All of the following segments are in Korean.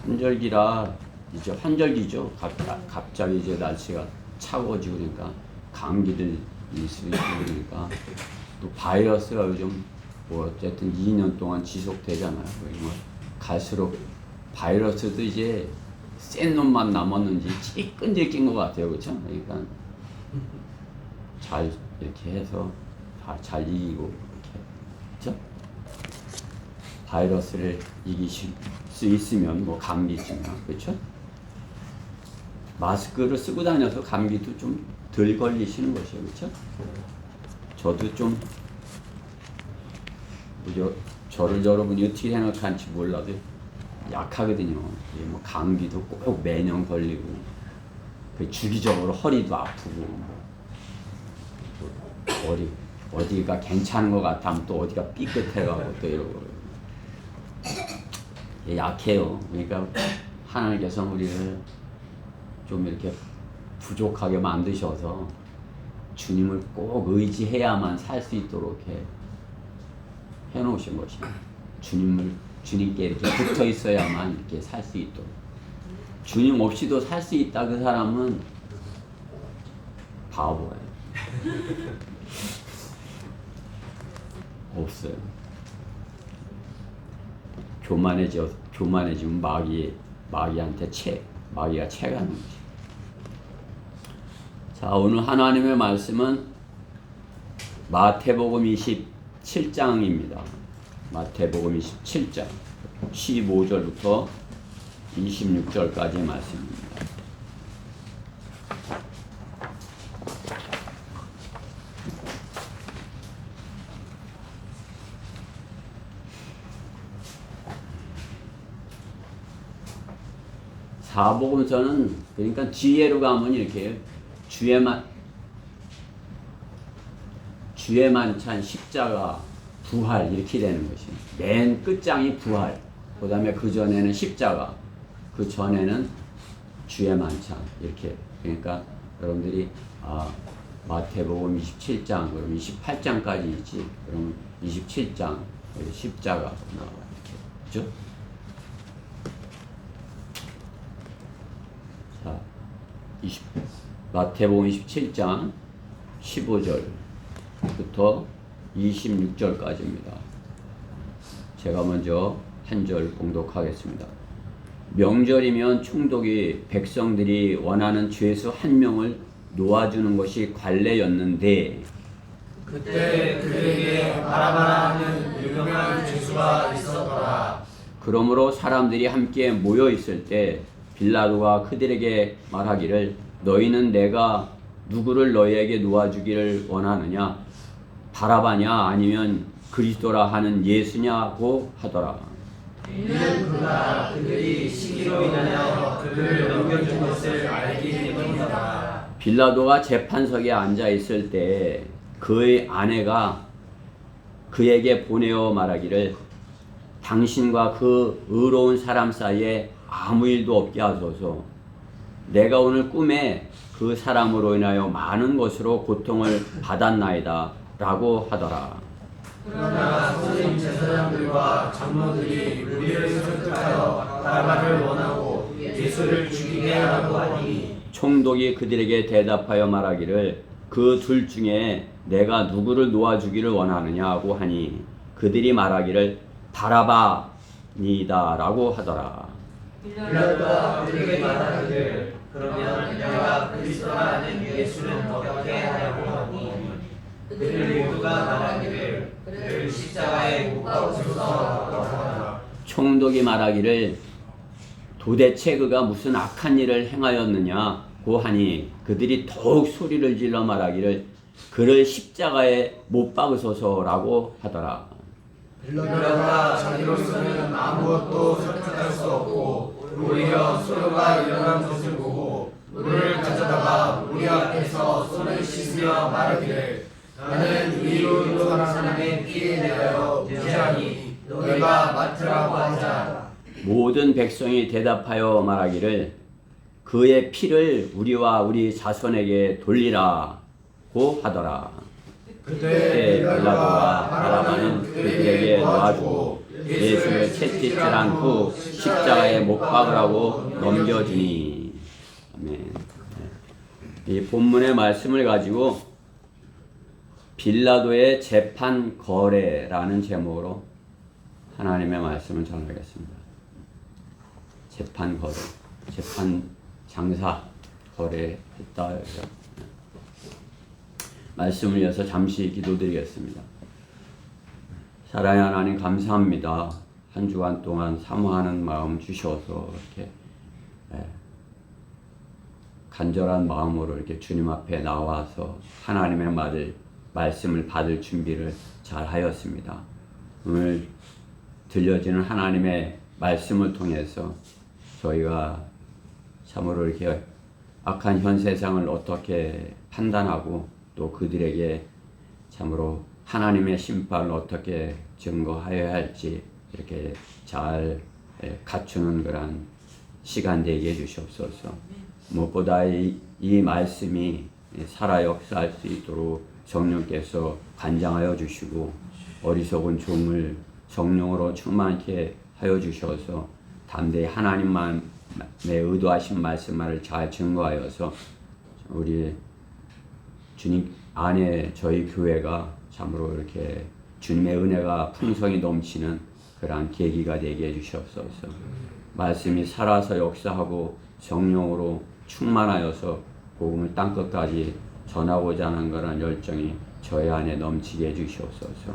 환절기라 이제 환절기죠. 갑자기 이제 날씨가 차가워지고 그러니까 감기들 있을 수 있고 그러니까 또 바이러스가 요즘 뭐 어쨌든 2년 동안 지속되잖아요. 뭐 갈수록 바이러스도 이제 센 놈만 남았는지 찌끈질긴 것 같아요. 그렇죠? 그러니까 잘 이렇게 해서 다 잘 이기고 이렇게 그렇죠? 바이러스를 이기실 수 있으면 뭐 감기증이나 그렇죠? 마스크를 쓰고 다녀서 감기도 좀 덜 걸리시는 것이에요. 그렇죠? 저도 좀 저를 여러분이 어떻게 생각하는지 몰라도 약하거든요. 뭐 감기도 꼭 매년 걸리고 주기적으로 허리도 아프고 어디가 괜찮은 것 같으면 또 어디가 삐끗해가고 또 이러고 약해요. 그러니까 하나님께서 우리를 좀 이렇게 부족하게 만드셔서 주님을 꼭 의지해야만 살 수 있도록 해놓으신 것이에요. 주님께 이렇게 붙어 있어야만 이렇게 살 수 있도록. 주님 없이도 살 수 있다 그 사람은 바보예요. 없어요. 교만해지면 마귀한테 마귀가 채가는 거지. 자, 오늘 하나님의 말씀은 마태복음 27장입니다. 마태복음 27장 15절부터 26절까지의 말씀입니다. 사복음서는 그러니까 뒤에로 가면 이렇게 주의 만찬, 십자가, 부활 이렇게 되는 것이에요. 맨 끝장이 부활, 그 다음에 그 전에는 십자가, 그 전에는 주의 만찬 이렇게. 그러니까 여러분들이 마태복음 27장 그럼 28장까지 있지. 그럼 27장 십자가 나와 이렇게 그렇죠? 자, 마태복음 27장 15절부터 26절까지입니다. 제가 먼저 한 절 봉독하겠습니다. 명절이면 총독이 백성들이 원하는 죄수 한 명을 놓아주는 것이 관례였는데 그때 그에게 바라바라 하는 유명한 죄수가 있었더라. 그러므로 사람들이 함께 모여 있을 때 빌라도가 그들에게 말하기를 너희는 내가 누구를 너희에게 놓아주기를 원하느냐? 바라바냐 아니면 그리스도라 하는 예수냐고 하더라. 이는 그가 그들이 시기로 인하여 그를 넘겨준 것을 알기 때문이다. 빌라도가 재판석에 앉아 있을 때 그의 아내가 그에게 보내어 말하기를 당신과 그 의로운 사람 사이에 아무 일도 없게 하소서. 내가 오늘 꿈에 그 사람으로 인하여 많은 것으로 고통을 받았나이다 라고 하더라. 그러나 모든 제사장들과 장로들이 우리를 설득하여 바라바를 원하고 예수를 죽이게 하라고 하니 총독이 그들에게 대답하여 말하기를 그 둘 중에 내가 누구를 놓아주기를 원하느냐고 하니 그들이 말하기를 바라바니다 라고 하더라. 빌라도가 그들에게 말하기를 그러면 내가 그리스도라는 예수는 어떻게 하냐고 하니 그들 모두가 말하기를 그를 십자가에 못 박으소서라고 하더라. 총독이 말하기를 도대체 그가 무슨 악한 일을 행하였느냐고 하니 그들이 더욱 소리를 질러 말하기를 그를 십자가에 못 박으소서라고 하더라. 빌라도가 자기로서는 아무것도 설득할 수 없고 오히려 서로가 일어난 것을 보고 물을 가져다가 우리 앞에서 손을 씻으며 말하기를 나는 의로운 사람의 피에 대하여 무죄하니 너희가 맡으라고 하자. 모든 백성이 대답하여 말하기를 그의 피를 우리와 우리 자손에게 돌리라고 하더라. 그때 빌라도가 바라바는 그들에게 놓아주고 예수를 채찍질한 후 십자가에 못 박으라고 넘겨주니. 아멘. 이 본문의 말씀을 가지고 빌라도의 재판 거래라는 제목으로 하나님의 말씀을 전하겠습니다. 재판 거래, 재판 장사 거래했다. 말씀을 이어서 잠시 기도드리겠습니다. 사랑의 하나님 감사합니다. 한 주간 동안 사모하는 마음 주셔서 이렇게 간절한 마음으로 이렇게 주님 앞에 나와서 하나님의 말씀을 받을 준비를 잘 하였습니다. 오늘 들려지는 하나님의 말씀을 통해서 저희가 참으로 이렇게 악한 현 세상을 어떻게 판단하고 또 그들에게 참으로 하나님의 심판을 어떻게 증거하여야 할지 이렇게 잘 갖추는 그런 시간 되게 해주시옵소서. 무엇보다 이 말씀이 살아 역사할 수 있도록 성령께서 관장하여 주시고 어리석은 종을 성령으로 충만케 하여 주셔서 담대히 하나님만의 의도하신 말씀을 잘 증거하여서 우리 주님 안에 저희 교회가 참으로 이렇게 주님의 은혜가 풍성히 넘치는 그러한 계기가 되게 해주시옵소서. 말씀이 살아서 역사하고 성령으로 충만하여서 복음을 땅끝까지 전하고자 하는 그런 열정이 저희 안에 넘치게 해주시옵소서.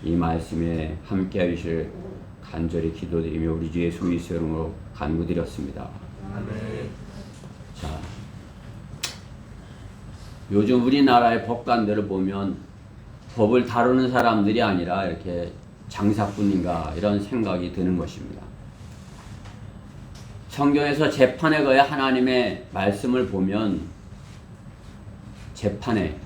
이 말씀에 함께 해주실 간절히 기도드리며 우리 주 예수 그리스도의 이름으로 간구드렸습니다. 아멘. 자, 요즘 우리나라의 법관들을 보면 법을 다루는 사람들이 아니라 이렇게 장사꾼인가 이런 생각이 드는 것입니다. 성경에서 재판에 관해 하나님의 말씀을 보면 재판에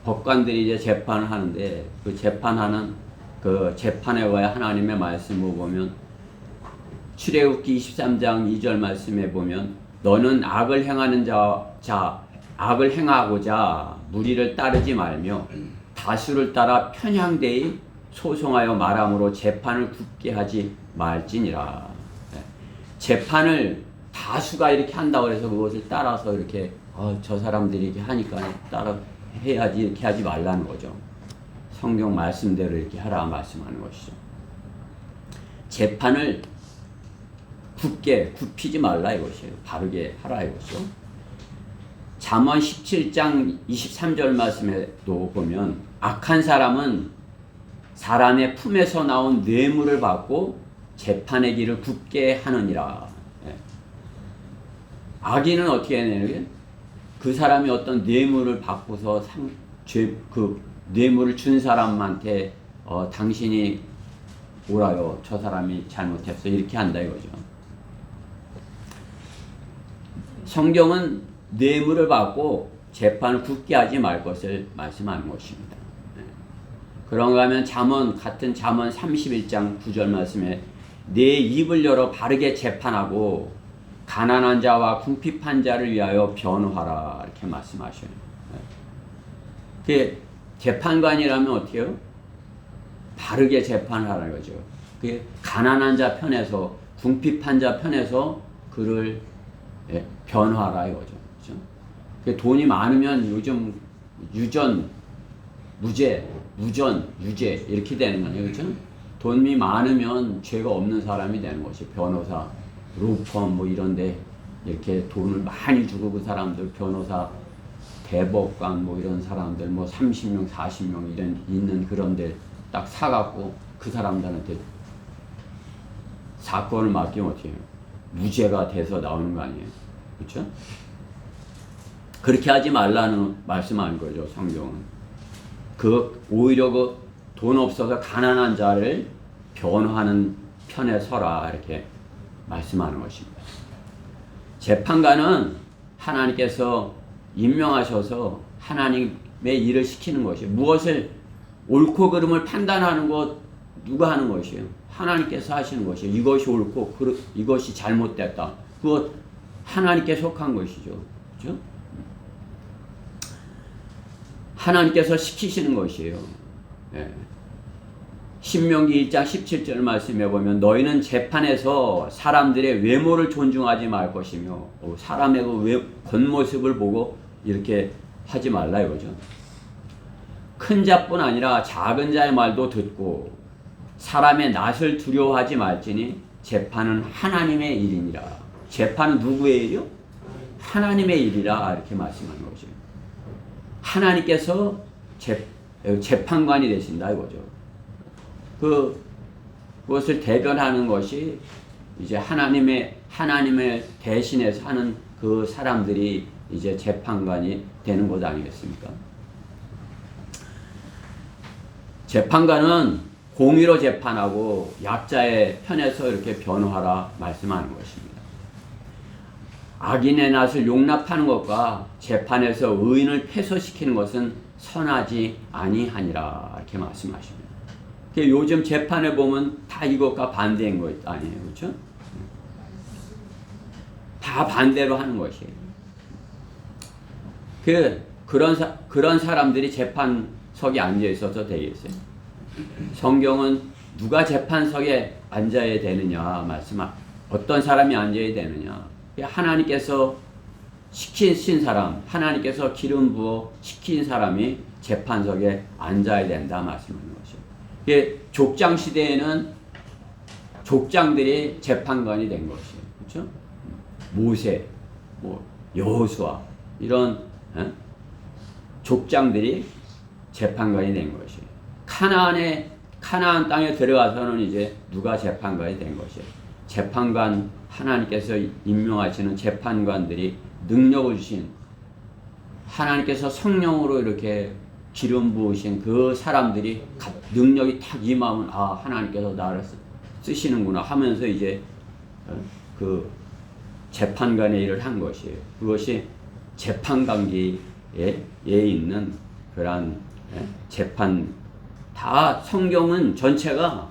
법관들이 이제 재판을 하는데 그 재판하는 그 재판에 관해 하나님의 말씀을 보면 출애굽기 23장 2절 말씀에 보면 너는 악을 행하는 악을 행하고자 무리를 따르지 말며 다수를 따라 편향되이 소송하여 말함으로 재판을 굳게 하지 말지니라. 재판을 다수가 이렇게 한다고 해서 그것을 따라서 이렇게 저 사람들이 이렇게 하니까 따라 해야지 이렇게 하지 말라는 거죠. 성경 말씀대로 이렇게 하라 말씀하는 것이죠. 재판을 굽히지 말라 이것이에요. 바르게 하라 이것이죠. 잠언 17장 23절 말씀에도 보면 악한 사람은 사람의 품에서 나온 뇌물을 받고 재판의 길을 굽게 하느니라. 악인은 어떻게 해내는 그 사람이 어떤 뇌물을 받고서 그 뇌물을 준 사람한테 당신이 오라요. 저 사람이 잘못했어. 이렇게 한다 이거죠. 성경은 뇌물을 받고 재판을 굳게 하지 말 것을 말씀하는 것입니다. 그런가 하면 같은 잠언 31장 9절 말씀에 내 입을 열어 바르게 재판하고 가난한 자와 궁핍한 자를 위하여 변호하라 이렇게 말씀하셔요. 그 재판관이라면 어떻게 해요? 바르게 재판하라는 거죠. 그 가난한 자 편에서 궁핍한 자 편에서 그를 변호하라 이거죠. 그렇죠? 돈이 많으면 요즘 유전, 무죄, 무전, 유죄 이렇게 되는 거예요. 그렇죠? 돈이 많으면 죄가 없는 사람이 되는 것이 변호사, 로펌 뭐 이런데 이렇게 돈을 많이 주고 그 사람들 변호사, 대법관 뭐 이런 사람들 뭐 30명, 40명 이런 있는 그런데 딱 사갖고 그 사람들한테 사건을 맡기면 어떻게 해요? 무죄가 돼서 나오는 거 아니에요? 그렇죠? 그렇게 하지 말라는 말씀하는 거죠, 성경은. 오히려 돈 없어서 가난한 자를 변호하는 편에 서라 이렇게 말씀하는 것입니다. 재판관은 하나님께서 임명하셔서 하나님의 일을 시키는 것이에요. 무엇을 옳고 그름을 판단하는 것 누가 하는 것이에요? 하나님께서 하시는 것이에요. 이것이 옳고 이것이 잘못됐다. 그것 하나님께 속한 것이죠. 그렇죠? 하나님께서 시키시는 것이에요. 예. 신명기 1장 17절 말씀해 보면 너희는 재판에서 사람들의 외모를 존중하지 말 것이며 사람의 그 겉모습을 보고 이렇게 하지 말라 이거죠. 큰 자뿐 아니라 작은 자의 말도 듣고 사람의 낯을 두려워하지 말지니 재판은 하나님의 일이니라. 재판은 누구의 일이요? 하나님의 일이라 이렇게 말씀하는 거죠. 하나님께서 재판관이 되신다 이거죠. 그것을 대변하는 것이 이제 하나님의 대신해서 하는 그 사람들이 이제 재판관이 되는 것 아니겠습니까? 재판관은 공의로 재판하고 약자의 편에서 이렇게 변호하라 말씀하는 것입니다. 악인의 낯을 용납하는 것과 재판에서 의인을 패소시키는 것은 선하지 아니하니라 이렇게 말씀하십니다. 요즘 재판에 보면 다 이것과 반대인 것 아니에요, 그렇죠? 다 반대로 하는 것이에요. 그런 사람들이 재판석에 앉아 있어서 되겠어요? 성경은 누가 재판석에 앉아야 되느냐 어떤 사람이 앉아야 되느냐? 하나님께서 시키신 사람, 하나님께서 기름 부어 시킨 사람이 재판석에 앉아야 된다 말씀하는 거죠. 족장 시대에는 족장들이 재판관이 된 것이에요. 그렇죠? 모세, 여호수아 이런 족장들이 재판관이 된 것이에요. 카나안 땅에 들어가서는 이제 누가 재판관이 된 것이에요. 재판관 하나님께서 임명하시는 재판관들이 능력을 주신 하나님께서 성령으로 이렇게 기름 부으신 그 사람들이 능력이 탁 임하면 하나님께서 나를 쓰시는구나 하면서 이제 그 재판관의 일을 한 것이에요. 그것이 재판관기에 있는 그러한 재판 다 성경은 전체가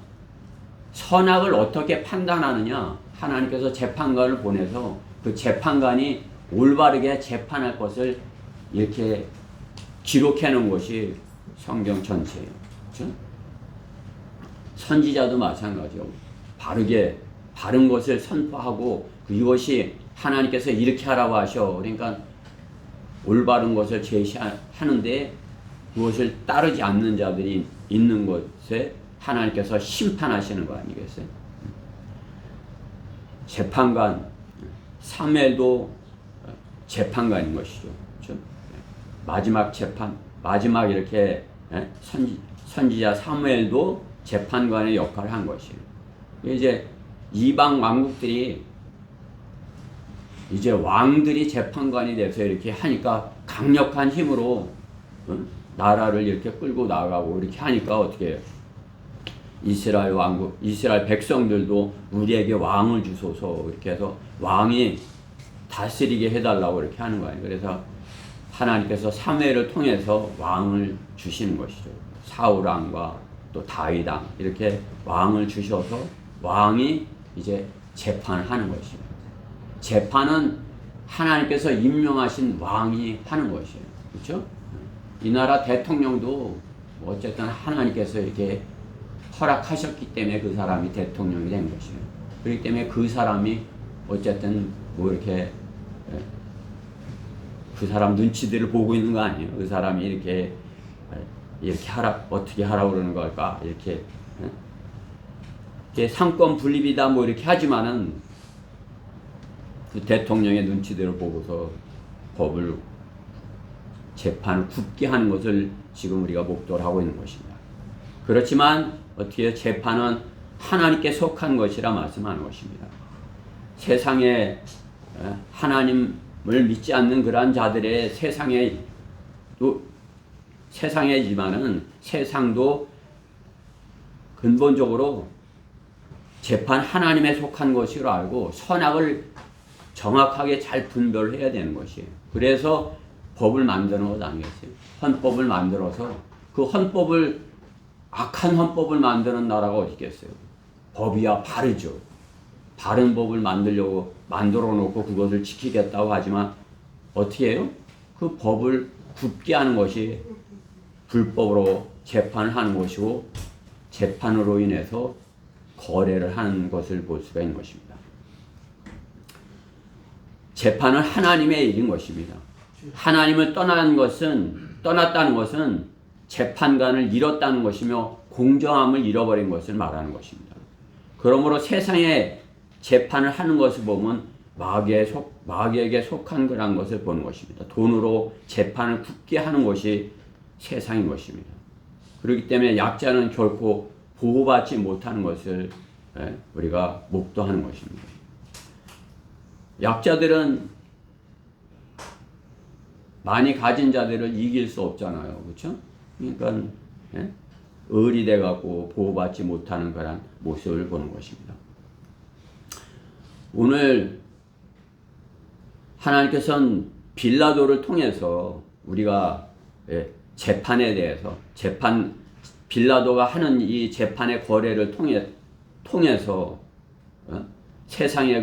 선악을 어떻게 판단하느냐 하나님께서 재판관을 보내서 그 재판관이 올바르게 재판할 것을 이렇게 기록해 놓은 것이 성경 전체예요. 그렇죠? 선지자도 마찬가지요. 바른 것을 선포하고 이것이 하나님께서 이렇게 하라고 하셔. 그러니까 올바른 것을 제시하는데 그것을 따르지 않는 자들이 있는 것에 하나님께서 심판하시는 거 아니겠어요? 재판관 사무엘도 재판관인 것이죠. 그렇죠? 마지막 재판, 마지막 이렇게 선지자 사무엘도 재판관의 역할을 한 것이에요. 이제 이방 왕국들이 이제 왕들이 재판관이 돼서 이렇게 하니까 강력한 힘으로 나라를 이렇게 끌고 나가고 이렇게 하니까 어떻게 해요? 이스라엘 왕국, 이스라엘 백성들도 우리에게 왕을 주소서 이렇게 해서 왕이 다스리게 해달라고 이렇게 하는 거예요. 그래서 하나님께서 사무엘을 통해서 왕을 주시는 것이죠. 사울 왕과 또 다윗 왕 이렇게 왕을 주셔서 왕이 이제 재판을 하는 것이에요. 재판은 하나님께서 임명하신 왕이 하는 것이에요. 그렇죠? 이 나라 대통령도 어쨌든 하나님께서 이렇게 허락하셨기 때문에 그 사람이 대통령이 된 것이에요. 그렇기 때문에 그 사람이 어쨌든 이렇게 그 사람 눈치들을 보고 있는 거 아니에요. 그 사람이 이렇게 어떻게 하라고 그러는 걸까? 이렇게 상권 분립이다 이렇게 하지만은 그 대통령의 눈치들을 보고서 법을 재판을 굳게 하는 것을 지금 우리가 목도를 하고 있는 것입니다. 그렇지만 어떻게 재판은 하나님께 속한 것이라 말씀하는 것입니다. 세상에 하나님을 믿지 않는 그러한 자들의 세상이지만은 세상도 근본적으로 재판 하나님에 속한 것으로 알고 선악을 정확하게 잘 분별해야 되는 것이에요. 그래서 법을 만드는 것 아니겠어요? 헌법을 만들어서 그 악한 헌법을 만드는 나라가 어디 있겠어요? 법이야 바르죠. 바른 법을 만들어 놓고 그것을 지키겠다고 하지만 어떻게 해요? 그 법을 굳게 하는 것이 불법으로 재판을 하는 것이고 재판으로 인해서 거래를 하는 것을 볼 수가 있는 것입니다. 재판은 하나님의 일인 것입니다. 하나님을 떠났다는 것은 재판관을 잃었다는 것이며 공정함을 잃어버린 것을 말하는 것입니다. 그러므로 세상에 재판을 하는 것을 보면 마귀에게 속한 거라는 것을 보는 것입니다. 돈으로 재판을 굳게 하는 것이 세상인 것입니다. 그렇기 때문에 약자는 결코 보호받지 못하는 것을 우리가 목도하는 것입니다. 약자들은 많이 가진 자들을 이길 수 없잖아요. 그렇죠? 그러니까 을이 돼갖고 보호받지 못하는 그런 모습을 보는 것입니다. 오늘 하나님께서는 빌라도를 통해서 우리가 재판에 대해서 빌라도가 하는 이 재판의 거래를 통해서 세상의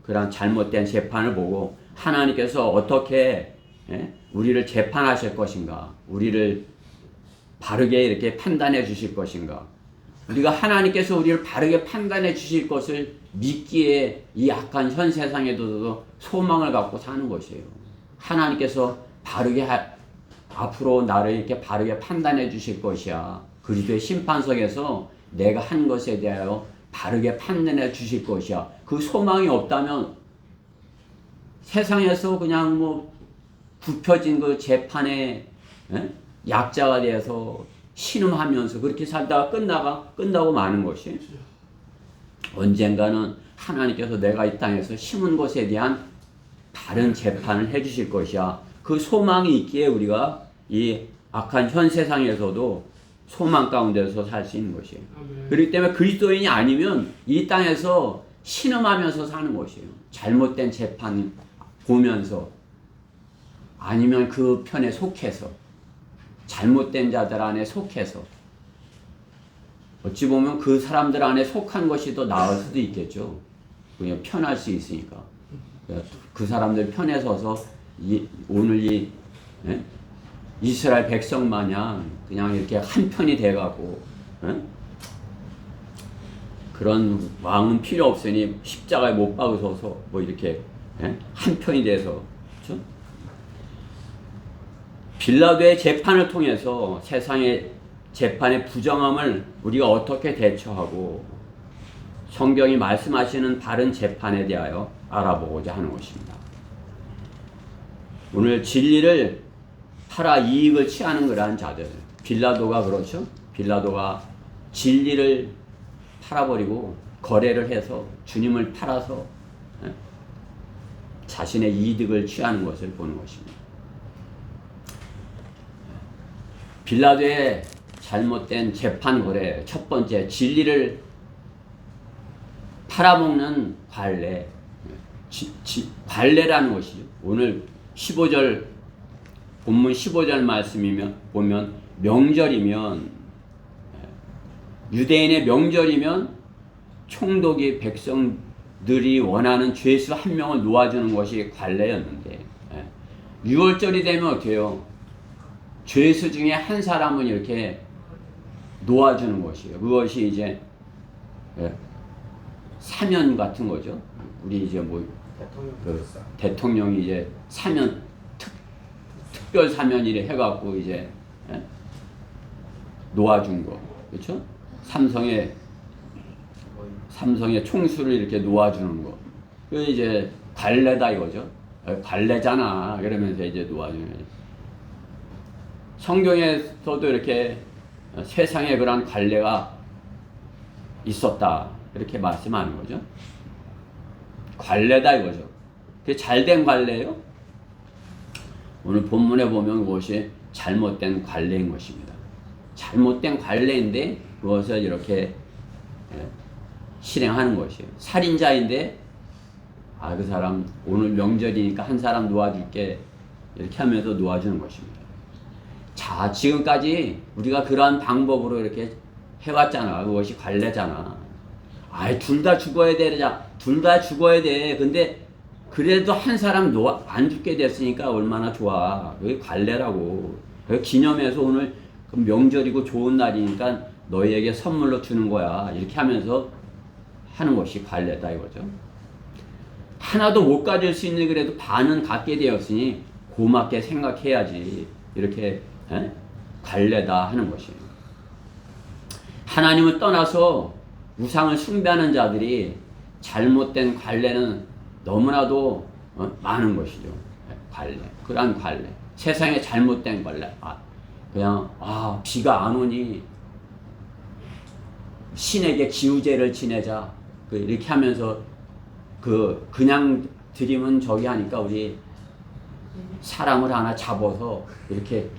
그런 잘못된 재판을 보고 하나님께서 어떻게 우리를 재판하실 것인가, 우리를 바르게 이렇게 판단해 주실 것인가, 우리가 하나님께서 우리를 바르게 판단해 주실 것을 믿기에 이 악한 현 세상에도 소망을 갖고 사는 것이에요. 하나님께서 바르게 앞으로 나를 이렇게 바르게 판단해 주실 것이야. 그리스도의 심판석에서 내가 한 것에 대하여 바르게 판단해 주실 것이야. 그 소망이 없다면 세상에서 그냥 뭐 굽혀진 그 재판에 약자가 되어서 신음하면서 그렇게 살다가 끝나고 마는 것이, 언젠가는 하나님께서 내가 이 땅에서 심은 것에 대한 바른 재판을 해 주실 것이야. 그 소망이 있기에 우리가 이 악한 현 세상에서도 소망 가운데서 살 수 있는 것이에요. 그렇기 때문에 그리스도인이 아니면 이 땅에서 신음하면서 사는 것이에요. 잘못된 재판 보면서, 아니면 그 편에 속해서, 잘못된 자들 안에 속해서, 어찌 보면 그 사람들 안에 속한 것이 더 나을 수도 있겠죠. 그냥 편할 수 있으니까. 그 사람들 편에 서서 오늘 이스라엘 백성 마냥 그냥 이렇게 한편이 돼가고, 그런 왕은 필요 없으니 십자가에 못 박으셔서 뭐 이렇게 한편이 돼서, 그렇죠? 빌라도의 재판을 통해서 세상의 재판의 부정함을 우리가 어떻게 대처하고 성경이 말씀하시는 바른 재판에 대하여 알아보고자 하는 것입니다. 오늘 진리를 팔아 이익을 취하는 그러한 자들, 빌라도가 그렇죠? 빌라도가 진리를 팔아버리고 거래를 해서 주님을 팔아서 자신의 이득을 취하는 것을 보는 것입니다. 빌라도의 잘못된 재판 거래, 첫 번째, 진리를 팔아먹는 관례, 관례라는 것이죠. 오늘 15절, 본문 15절 말씀이면 보면 명절이면, 유대인의 명절이면 총독이 백성들이 원하는 죄수 한 명을 놓아주는 것이 관례였는데, 6월절이 되면 어떻게 해요? 죄수 중에 한 사람은 이렇게 놓아주는 것이에요. 그것이 이제 사면 같은 거죠. 우리 이제 뭐 대통령이 이제 사면 특별 사면이래 해갖고 이제 놓아준 거, 그렇죠? 삼성의 총수를 이렇게 놓아주는 거, 그 이제 관례다 이거죠. 관례잖아. 그러면서 이제 놓아주는 거죠. 성경에서도 이렇게 세상에 그런 관례가 있었다 이렇게 말씀하는 거죠. 관례다 이거죠. 그게 잘된 관례예요? 오늘 본문에 보면 그것이 잘못된 관례인 것입니다. 잘못된 관례인데 그것을 이렇게 실행하는 것이에요. 살인자인데 그 사람 오늘 명절이니까 한 사람 놓아줄게 이렇게 하면서 놓아주는 것입니다. 자, 지금까지 우리가 그러한 방법으로 이렇게 해왔잖아. 그것이 관례잖아. 둘 다 죽어야 되자. 둘 다 죽어야 돼. 근데 그래도 한 사람 안 죽게 됐으니까 얼마나 좋아. 그게 관례라고. 기념해서 오늘 명절이고 좋은 날이니까 너희에게 선물로 주는 거야. 이렇게 하면서 하는 것이 관례다 이거죠. 하나도 못 가질 수 있는 그래도 반은 갖게 되었으니 고맙게 생각해야지. 이렇게 관례다 하는 것이에요. 하나님을 떠나서 우상을 숭배하는 자들이 잘못된 관례는 너무나도 많은 것이죠. 관례. 그러한 관례. 세상에 잘못된 관례. 그냥 비가 안 오니 신에게 기우제를 지내자. 이렇게 하면서 그냥 드리면 저기 하니까 우리 사람을 하나 잡아서 이렇게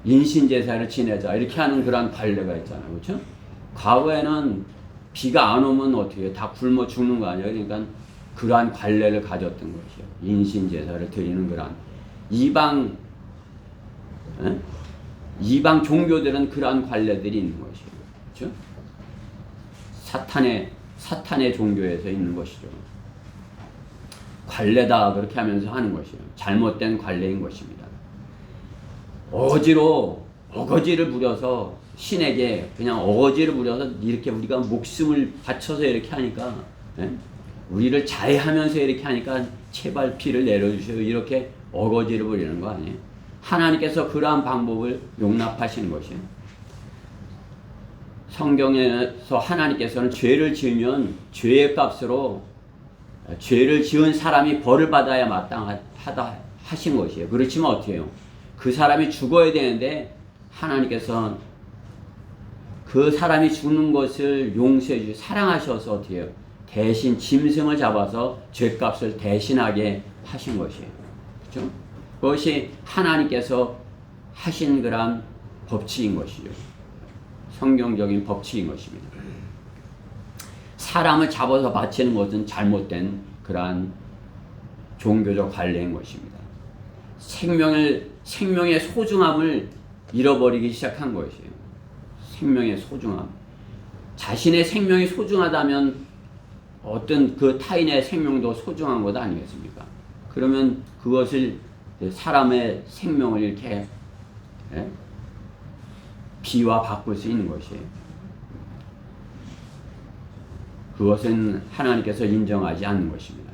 인신제사를 지내자 이렇게 하는 그런 관례가 있잖아요. 그렇죠? 과거에는 비가 안 오면 어떻게 해요? 다 굶어 죽는 거 아니에요? 그러니까 그러한 관례를 가졌던 것이요. 인신제사를 드리는 그러한 이방 종교들은 그러한 관례들이 있는 것이에요. 그렇죠? 사탄의 종교에서 있는 것이죠. 관례다 그렇게 하면서 하는 것이에요. 잘못된 관례인 것입니다. 어거지를 부려서 신에게 그냥 어거지를 부려서 이렇게 우리가 목숨을 바쳐서 이렇게 하니까 우리를 자해하면서 이렇게 하니까 제발 피를 내려주세요. 이렇게 어거지를 부리는 거 아니에요. 하나님께서 그러한 방법을 용납하시는 것이에요. 성경에서 하나님께서는 죄를 지으면 죄의 값으로 죄를 지은 사람이 벌을 받아야 마땅하다 하신 것이에요. 그렇지만 어떻게 해요? 그 사람이 죽어야 되는데 하나님께서는 그 사람이 죽는 것을 용서해 주시고 사랑하셔서 어떻게 해요? 대신 짐승을 잡아서 죄값을 대신하게 하신 것이에요. 그렇죠? 그것이 하나님께서 하신 그런 법칙인 것이죠. 성경적인 법칙인 것입니다. 사람을 잡아서 바치는 것은 잘못된 그러한 종교적 관례인 것입니다. 생명의 소중함을 잃어버리기 시작한 것이에요. 생명의 소중함. 자신의 생명이 소중하다면 어떤 그 타인의 생명도 소중한 것 아니겠습니까? 그러면 그것을 사람의 생명을 이렇게 비와 바꿀 수 있는 것이에요. 그것은 하나님께서 인정하지 않는 것입니다.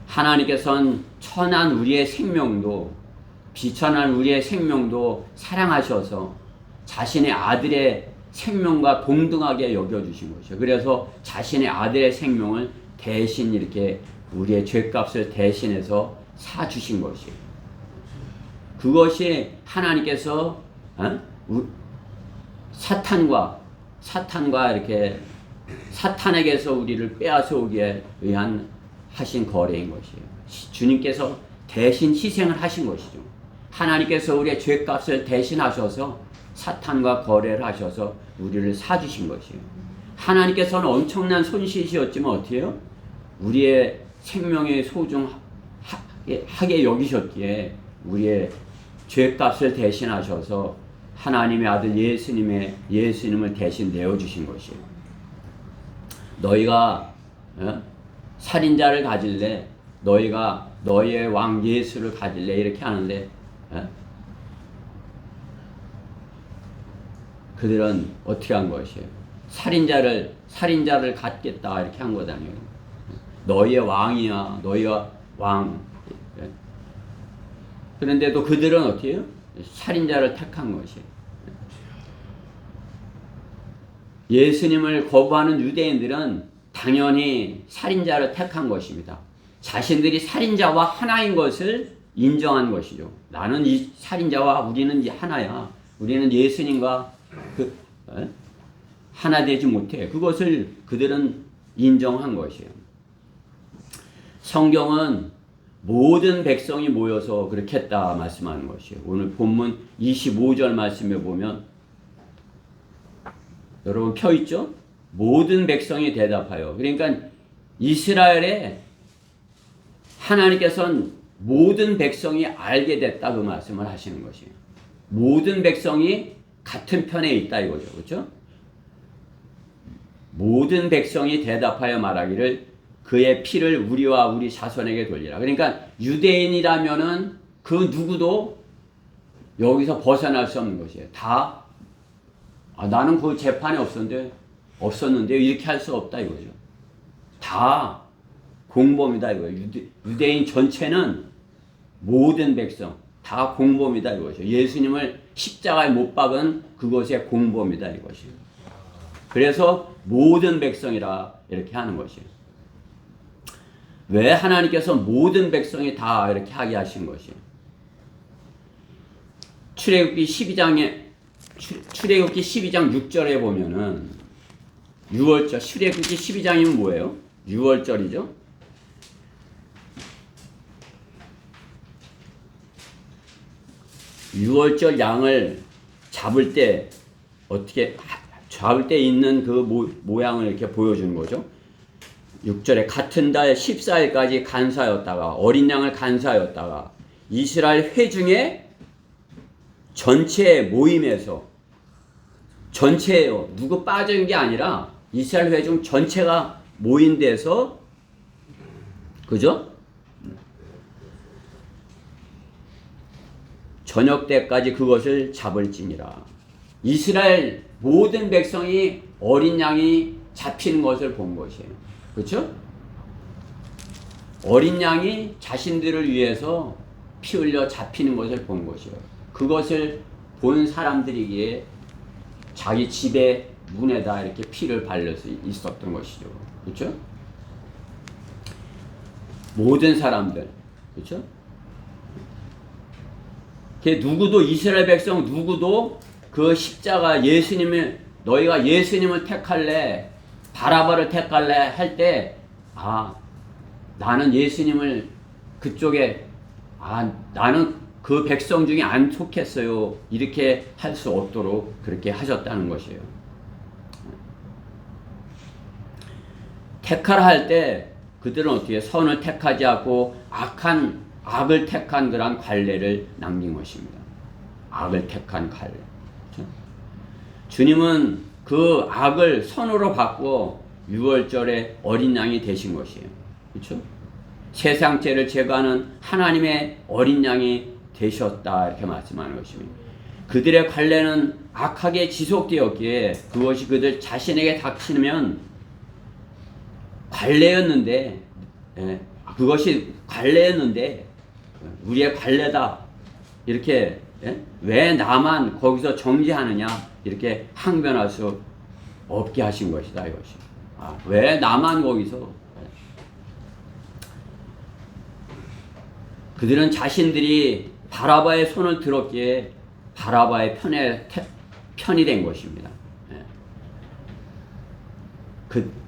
하나님께서는 천한 우리의 생명도 비천한 우리의 생명도 사랑하셔서 자신의 아들의 생명과 동등하게 여겨주신 것이에요. 그래서 자신의 아들의 생명을 대신 이렇게 우리의 죄값을 대신해서 사주신 것이에요. 그것이 하나님께서 사탄과 이렇게 사탄에게서 우리를 빼앗아 오기에 의한 하신 거래인 것이에요. 주님께서 대신 희생을 하신 것이죠. 하나님께서 우리의 죄값을 대신하셔서 사탄과 거래를 하셔서 우리를 사주신 것이에요. 하나님께서는 엄청난 손실이었지만 어떻게 해요? 우리의 생명의 소중하게 여기셨기에 우리의 죄값을 대신하셔서 하나님의 아들 예수님을 대신 내어주신 것이에요. 너희가 살인자를 가질래? 너희가 너희의 왕 예수를 가질래? 이렇게 하는데 그들은 어떻게 한 것이에요? 살인자를 갖겠다 이렇게 한 것 아니에요. 너희의 왕이야. 너희가 왕. 그런데도 그들은 어떻게 해요? 살인자를 택한 것이에요. 예수님을 거부하는 유대인들은 당연히 살인자를 택한 것입니다. 자신들이 살인자와 하나인 것을 인정한 것이죠. 나는 이 살인자와 우리는 하나야. 우리는 예수님과 하나 되지 못해. 그것을 그들은 인정한 것이에요. 성경은 모든 백성이 모여서 그렇게 했다 말씀하는 것이에요. 오늘 본문 25절 말씀에 보면 여러분 펴 있죠? 모든 백성이 대답하여. 그러니까 이스라엘에 하나님께서는 모든 백성이 알게 됐다 그 말씀을 하시는 것이에요. 모든 백성이 같은 편에 있다 이거죠. 그렇죠? 모든 백성이 대답하여 말하기를 그의 피를 우리와 우리 자손에게 돌리라. 그러니까 유대인이라면은 그 누구도 여기서 벗어날 수 없는 것이에요. 다 나는 그 재판에 없었는데 이렇게 할 수 없다 이거죠. 다 공범이다 이거예요. 유대인 전체는 모든 백성 다 공범이다 이거죠. 예수님을 십자가에 못 박은 그것의 공범이다 이것이에요. 그래서 모든 백성이라 이렇게 하는 것이에요. 왜 하나님께서 모든 백성이 다 이렇게 하게 하신 것이에요? 출애굽기 12장 6절에 보면은 6월절, 출애굽기 12장이면 뭐예요? 6월절이죠. 6월절 양을 잡을 때 어떻게 잡을 때 있는 그 모양을 이렇게 보여주는 거죠. 6절에 같은 달 14일까지 간사하였다가 어린 양을 간사하였다가 이스라엘 회중의 전체 모임에서 전체예요. 누구 빠진 게 아니라 이스라엘 회중 전체가 모인 데서 그죠? 저녁 때까지 그것을 잡을지니라. 이스라엘 모든 백성이 어린 양이 잡히는 것을 본 것이에요. 그렇죠? 어린 양이 자신들을 위해서 피 흘려 잡히는 것을 본 것이에요. 그것을 본 사람들이기에 자기 집의 문에다 이렇게 피를 발려서 있었던 것이죠. 그렇죠? 모든 사람들. 그렇죠? 누구도 이스라엘 백성 누구도 그 십자가 예수님을 너희가 예수님을 택할래 바라바를 택할래 할 때 나는 예수님을 그쪽에 나는 그 백성 중에 안 속했어요 이렇게 할 수 없도록 그렇게 하셨다는 것이에요. 택하라 할 때 그들은 어떻게 선을 택하지 않고 악을 택한 그런 관례를 남긴 것입니다. 악을 택한 관례. 그렇죠? 주님은 그 악을 선으로 받고 6월절에 어린 양이 되신 것이에요. 그렇죠? 세상 죄를 제거하는 하나님의 어린 양이 되셨다 이렇게 말씀하는 것입니다. 그들의 관례는 악하게 지속되었기에 그것이 그들 자신에게 닥치면 관례였는데 그것이 관례였는데 우리의 관례다 이렇게 왜 나만 거기서 정죄하느냐 이렇게 항변할 수 없게 하신 것이다 이것이. 왜 나만 거기서 그들은 자신들이 바라바의 손을 들었기에 바라바의 편이 된 것입니다.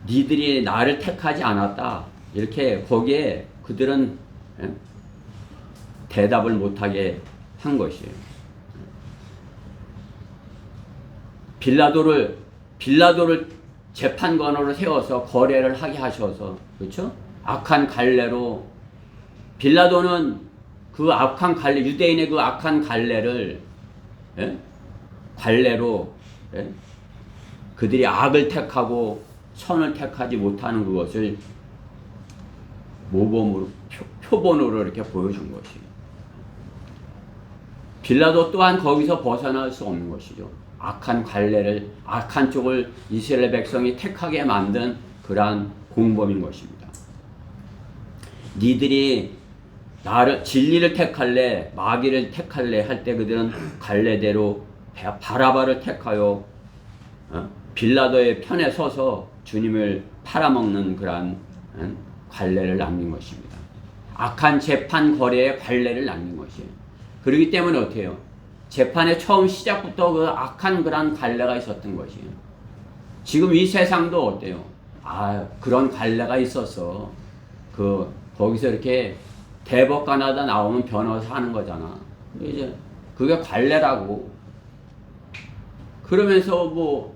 니들이 나를 택하지 않았다 이렇게 거기에 그들은 대답을 못하게 한 것이에요. 빌라도를 재판관으로 세워서 거래를 하게 하셔서 그렇죠? 악한 관례로 빌라도는 그 악한 관례 유대인의 그 악한 관례를 관례로 그들이 악을 택하고 선을 택하지 못하는 그것을 모범으로 표본으로 이렇게 보여준 것이에요. 빌라도 또한 거기서 벗어날 수 없는 것이죠. 악한 관례를 악한 쪽을 이스라엘 백성이 택하게 만든 그러한 공범인 것입니다. 니들이 나를 진리를 택할래 마귀를 택할래 할 때 그들은 관례대로 바라바를 택하여 빌라도의 편에 서서 주님을 팔아먹는 그러한 관례를 남긴 것입니다. 악한 재판 거래의 관례를 남긴 것이에요. 그렇기 때문에 어떻게 해요? 재판의 처음 시작부터 그 악한 그런 관례가 있었던 것이에요. 지금 이 세상도 어때요? 그런 관례가 있어서 거기서 이렇게 대법관하다 나오면 변호사 하는 거잖아. 이제 그게 관례라고. 그러면서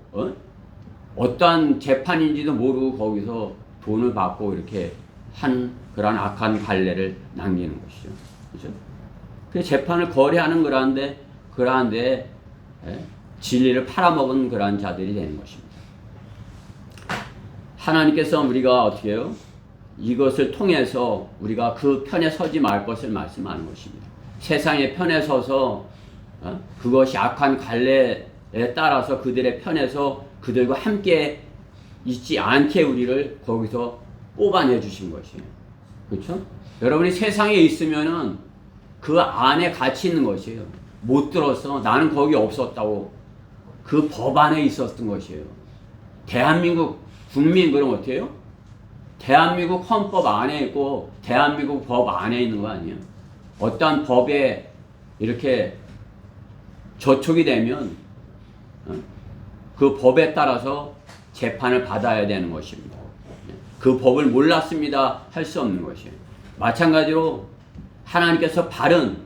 어떠한 재판인지도 모르고 거기서 돈을 받고 이렇게 한 그런 악한 관례를 남기는 것이죠. 그죠? 그 재판을 거래하는 그러한데 진리를 팔아먹은 그러한 자들이 되는 것입니다. 하나님께서 우리가 어떻게 해요? 이것을 통해서 우리가 그 편에 서지 말 것을 말씀하는 것입니다. 세상의 편에 서서 그것이 악한 관례에 따라서 그들의 편에서 그들과 함께 있지 않게 우리를 거기서 뽑아내 주신 것이에요. 그렇죠? 여러분이 세상에 있으면은 그 안에 갇혀 있는 것이에요. 못 들었어. 나는 거기 없었다고. 그 법 안에 있었던 것이에요. 대한민국 국민 그럼 어떻게 해요? 대한민국 헌법 안에 있고 대한민국 법 안에 있는 거 아니에요? 어떠한 법에 이렇게 저촉이 되면 그 법에 따라서 재판을 받아야 되는 것입니다. 그 법을 몰랐습니다 할 수 없는 것이에요. 마찬가지로 하나님께서 바른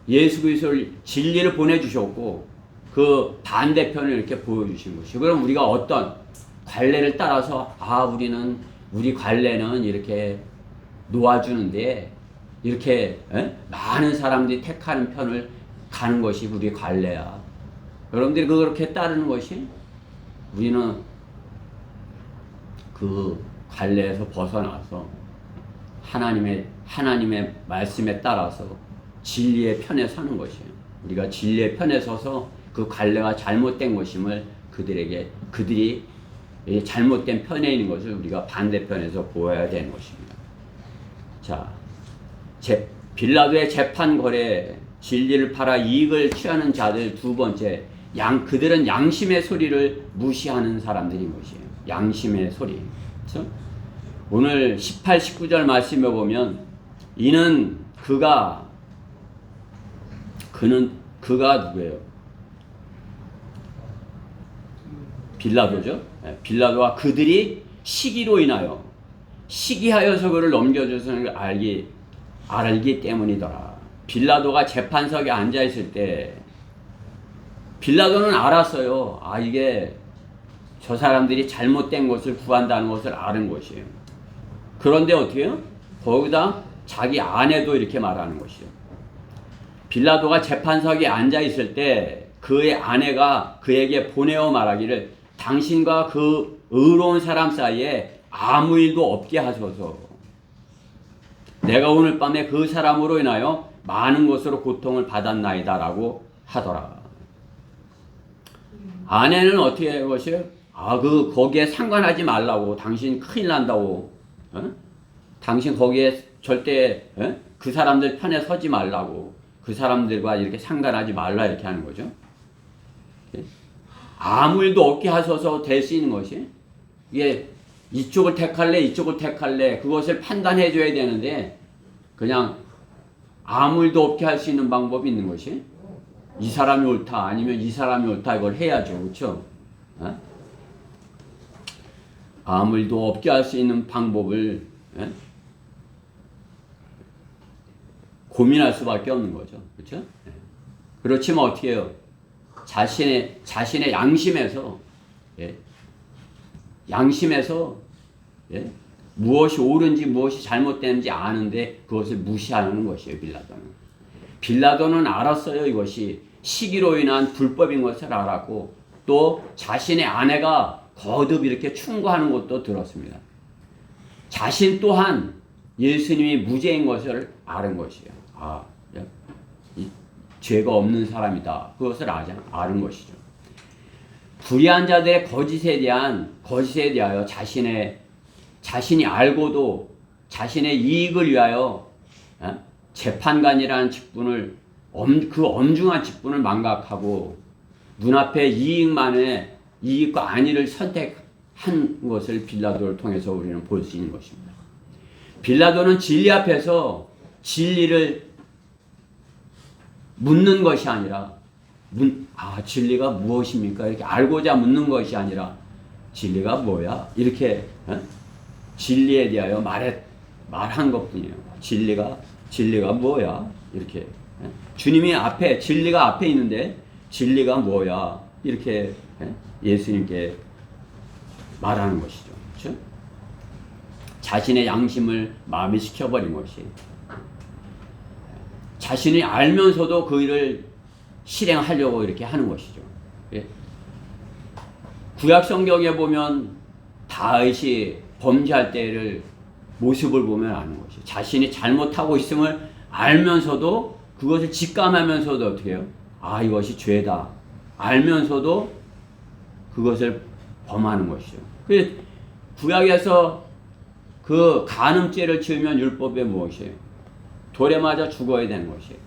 예수 그리스도를 진리를 보내주셨고 그 반대편을 이렇게 보여주신 것이에요. 그럼 우리가 어떤 관례를 따라서 우리 관례는 이렇게 놓아주는데 이렇게 많은 사람들이 택하는 편을 가는 것이 우리 관례야. 여러분들이 그렇게 따르는 것이 우리는 그 관례에서 벗어나서 하나님의 말씀에 따라서 진리의 편에 서는 것이에요. 우리가 진리의 편에 서서 그 관례가 잘못된 것임을 그들이 잘못된 편에 있는 것을 우리가 반대편에서 보아야 되는 것입니다. 자, 빌라도의 재판 거래, 진리를 팔아 이익을 취하는 자들 두 번째, 그들은 양심의 소리를 무시하는 사람들인 것이에요. 양심의 소리. 그렇죠? 오늘 18, 19절 말씀에 보면 그가 누구예요? 빌라도죠. 빌라도와 그들이 시기하여서 그를 넘겨줘서는 알기 때문이더라. 빌라도가 재판석에 앉아 있을 때 빌라도는 알았어요. 이게 저 사람들이 잘못된 것을 구한다는 것을 아는 것이에요. 그런데 어떻게 해요? 거기다 자기 아내도 이렇게 말하는 것이에요. 빌라도가 재판석에 앉아 있을 때 그의 아내가 그에게 보내어 말하기를 당신과 그 의로운 사람 사이에 아무 일도 없게 하소서. 내가 오늘 밤에 그 사람으로 인하여 많은 것으로 고통을 받았나이다 라고 하더라. 아내는 어떻게 할 것이에요? 거기에 상관하지 말라고. 당신 큰일 난다고. 당신 거기에 절대 그 사람들 편에 서지 말라고. 그 사람들과 이렇게 상관하지 말라 이렇게 하는 거죠. 아무 일도 없게 하셔서 될 수 있는 것이 이게 이쪽을 택할래 그것을 판단해 줘야 되는데 그냥 아무 일도 없게 할 수 있는 방법이 있는 것이 이 사람이 옳다 아니면 이 사람이 옳다 이걸 해야죠. 그렇죠? 아무 일도 없게 할 수 있는 방법을 고민할 수밖에 없는 거죠. 그렇죠? 그렇지만 어떻게 해요? 자신의 양심에서 무엇이 옳은지 무엇이 잘못되는지 아는데 그것을 무시하는 것이에요. 빌라도는 알았어요. 이것이 시기로 인한 불법인 것을 알았고 또 자신의 아내가 거듭 이렇게 충고하는 것도 들었습니다. 자신 또한 예수님이 무죄인 것을 아는 것이에요. 죄가 없는 사람이다. 그것을 아는 것이죠. 불의한 자들의 거짓에 대하여 자신이 알고도 자신의 이익을 위하여 재판관이라는 직분을 그 엄중한 직분을 망각하고 눈앞에 이익과 안위를 선택한 것을 빌라도를 통해서 우리는 볼 수 있는 것입니다. 빌라도는 진리 앞에서 진리를 묻는 것이 아니라 진리가 무엇입니까? 이렇게 알고자 묻는 것이 아니라 진리가 뭐야? 이렇게 진리에 대하여 말한 것뿐이에요. 진리가 뭐야? 이렇게 주님이 진리가 앞에 있는데 진리가 뭐야? 이렇게 예수님께 말하는 것이죠. 그렇죠? 자신의 양심을 마비시켜버린 것이 자신이 알면서도 그 일을 실행하려고 이렇게 하는 것이죠. 구약 성경에 보면 다윗이 범죄할 때를 모습을 보면 아는 것이 자신이 잘못하고 있음을 알면서도 그것을 직감하면서도 어떻게 해요? 아, 이것이 죄다 알면서도 그것을 범하는 것이죠. 그 구약에서 그 간음죄를 지으면 율법에 무엇이에요? 돌에 맞아 죽어야 되는 것이에요.